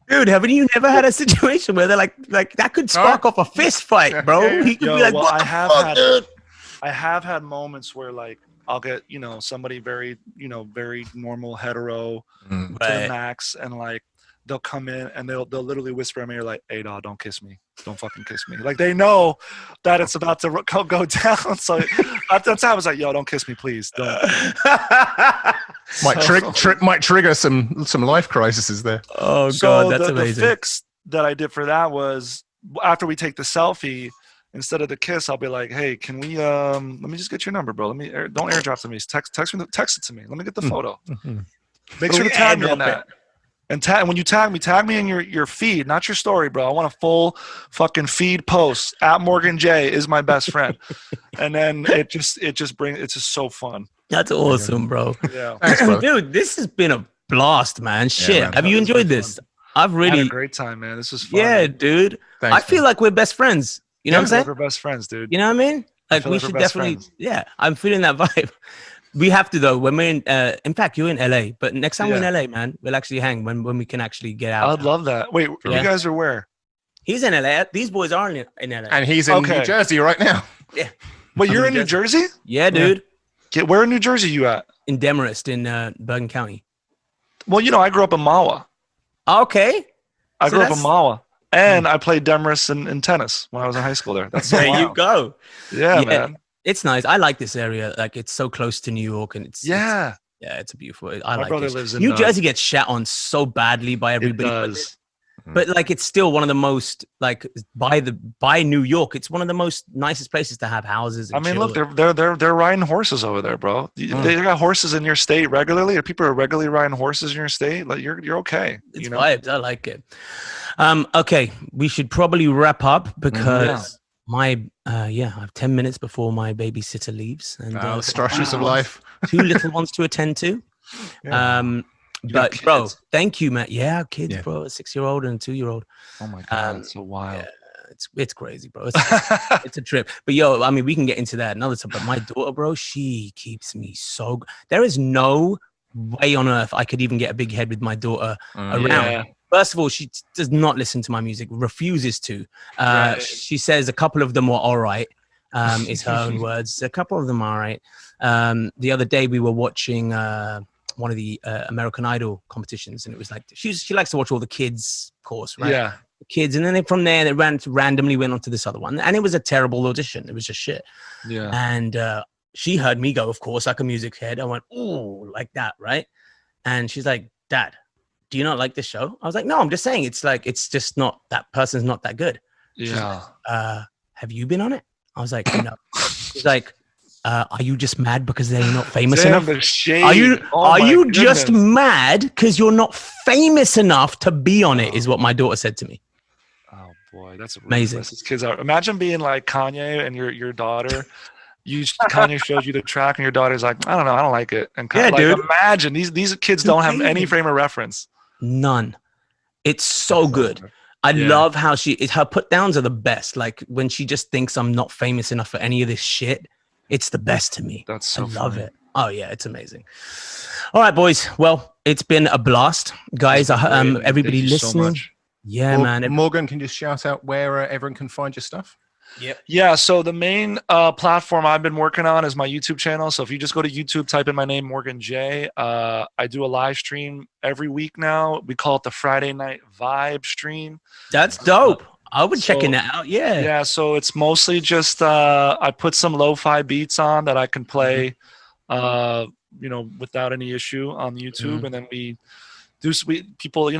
C: Dude, haven't you never had a situation where they're like that could spark off a fist fight, bro?
B: Yeah, yeah.
C: He could be like, "What the fuck, dude?"
A: I have had moments where like I'll get, somebody very, very normal hetero to the
C: Right.
A: max, and like they'll come in and they'll literally whisper at me, like, "Hey, dog, don't kiss me. Don't fucking kiss me." Like they know that it's about to go down. So at that time I was like, "Yo, don't kiss me, please. Don't."
B: Might trigger some life crises there.
C: Oh
A: So
C: god, that's amazing.
A: the fix that I did for that was after we take the selfie, instead of the kiss, I'll be like, "Hey, can we let me just get your number, bro. Let me don't airdrop to me. Text it to me. Let me get the photo. Make sure to tag me on that. And when you tag me in your feed, not your story, bro. I want a full fucking feed post at Morgan J is my best friend." And then it's just so fun.
C: That's awesome, bro.
A: Yeah.
B: Thanks, bro.
C: Dude, this has been a blast, man. Shit.
B: man.
C: Have you
A: That was
C: enjoyed
A: really
C: this?
A: fun.
C: I've
A: I had a
C: really
A: great time, man. This was fun.
C: Yeah, dude.
B: Thanks,
C: I feel
B: man.
C: like we're best friends. You know what I'm saying?
A: We're best friends, dude.
C: You know what I mean? Like
A: feel
C: we
A: like we're
C: should
A: best
C: definitely
A: friends.
C: yeah, I'm feeling that vibe. We have to though. When we're in fact you're in LA, but next time we're in LA, man, we'll actually hang when we can actually get out.
A: I'd love that. Wait,
C: Yeah.
A: you guys are where?
C: He's in LA. These boys are in LA.
B: And he's in
A: Okay.
B: New Jersey right now.
C: Yeah.
A: Wait, you're
C: in
A: in New Jersey?
C: Yeah, dude.
A: Where in New Jersey you at?
C: In Demarest in Bergen County.
A: Well, I grew up in Mahwah.
C: Okay.
A: I
C: So
A: grew up in
C: that's-
A: Mahwah. And I played Demarest in tennis when I was in high school there. That's so
C: There you
A: wild.
C: go.
A: Yeah,
C: Yeah.
A: man.
C: It's nice. I like this area. Like it's so close to New York and it's it's a beautiful. I
A: My
C: like
A: brother
C: it.
A: lives in
C: New Jersey gets shat on so badly by
A: It
C: everybody.
A: does.
C: But like it's still one of the most like by New York, it's one of the most nicest places to have houses.
A: I
C: And
A: mean,
C: chill.
A: look, they're riding horses over there, bro. They got horses in your state regularly. Or people are regularly riding horses in your state. Like you're okay.
C: It's vibes. I like it. Okay, we should probably wrap up because my I have 10 minutes before my babysitter leaves, and
B: The structures of life.
C: 2 little ones to attend to.
A: Yeah.
C: But bro,
A: kids?
C: thank you, Matt. Yeah, kids,
B: Yeah.
C: bro, a 6-year-old and a 2-year-old.
A: Oh my god, it's so wild.
C: Yeah, it's crazy, bro. It's a trip. But yo, I mean, we can get into that another time. But my daughter, bro, she keeps me so. There is no way on earth I could even get a big head with my daughter around.
A: Yeah.
C: First of all, she does not listen to my music, refuses to.
A: Right.
C: She says a couple of them were all right, is her own words. A couple of them are all right. The other day we were watching one of the American Idol competitions, and it was like she likes to watch all the kids course, right?
A: Yeah.
C: The kids, and then from there they randomly went on to this other one, and it was a terrible audition. It was just shit.
A: Yeah.
C: And she heard me go, of course, like a music head. I went, ooh, like that, right? And she's like, Dad, do you not like this show? I was like, no, I'm just saying it's just not, that person's not that good.
A: Yeah.
C: Have you been on it? I was like, no. She's like, are you just mad because they're not famous
A: Damn,
C: enough?
A: the shade.
C: Are
A: my
C: you just
A: goodness.
C: mad because you're not famous enough to be on it? Is what my daughter said to me.
A: Oh boy, that's
C: Amazing.
A: These kids are. Imagine being like Kanye and your daughter. Kanye shows you the track and your daughter's like, I don't know, I don't like it. And
C: Yeah,
A: like,
C: dude.
A: imagine these kids don't have any frame of reference.
C: None. It's so good. I
A: Yeah.
C: love how her put downs are the best. Like when she just thinks I'm not famous enough for any of this shit, it's the best to me.
A: That's so
C: I love
A: funny.
C: it. Oh yeah, it's amazing. All right, boys. Well, it's been a blast, guys.
A: Great.
C: Everybody
A: Thank you so
C: listening.
A: much.
C: Yeah, man.
B: Morgan can just shout out where everyone can find your stuff.
A: Yeah, so the main platform I've been working on is my YouTube channel. So if you just go to YouTube, type in my name, Morgan J. I do a live stream every week now. We call it the Friday Night Vibe stream.
C: That's dope. I would checking
A: So-
C: that out. Yeah.
A: Yeah, so it's mostly just I put some lo-fi beats on that I can play, without any issue on YouTube, and then we do people,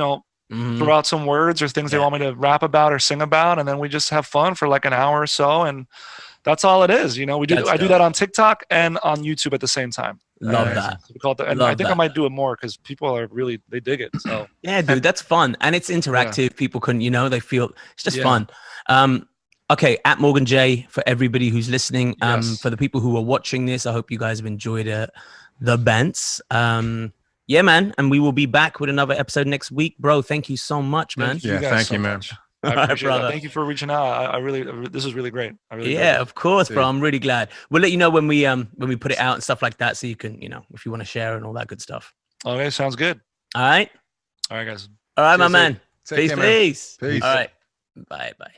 C: Mhm.
A: throw out some words or things they want me to rap about or sing about, and then we just have fun for like an hour or so, and that's all it is. I do
C: dope.
A: that on TikTok and on YouTube at the same time.
C: Love that.
A: We call it and
C: Love
A: I think I
C: that.
A: might do it more because people are really they dig it. So
C: Yeah, dude, that's fun. And it's interactive. People can, they feel it's just
A: Yeah.
C: fun. Okay, at Morgan J for everybody who's listening.
A: Yes.
C: For the people who are watching this, I hope you guys have enjoyed the Bents. Yeah, man. And we will be back with another episode next week. Bro, thank you so much, man.
A: Thank you
B: Yeah,
A: guys
B: thank
A: so
B: you, man.
A: much. I
C: All right,
A: appreciate
C: brother.
A: that. Thank you for reaching out. I really this is really great. I really
C: Yeah, of course, bro.
B: Dude.
C: I'm really glad. We'll let you know when we put it out and stuff like that, so you can, if you want to share and all that good stuff.
A: Okay, sounds good.
C: All right.
A: All right, guys.
C: All right, my
A: Cheers,
C: man.
B: Take
C: Peace,
B: care, man.
C: peace.
B: Peace.
C: All right. Bye.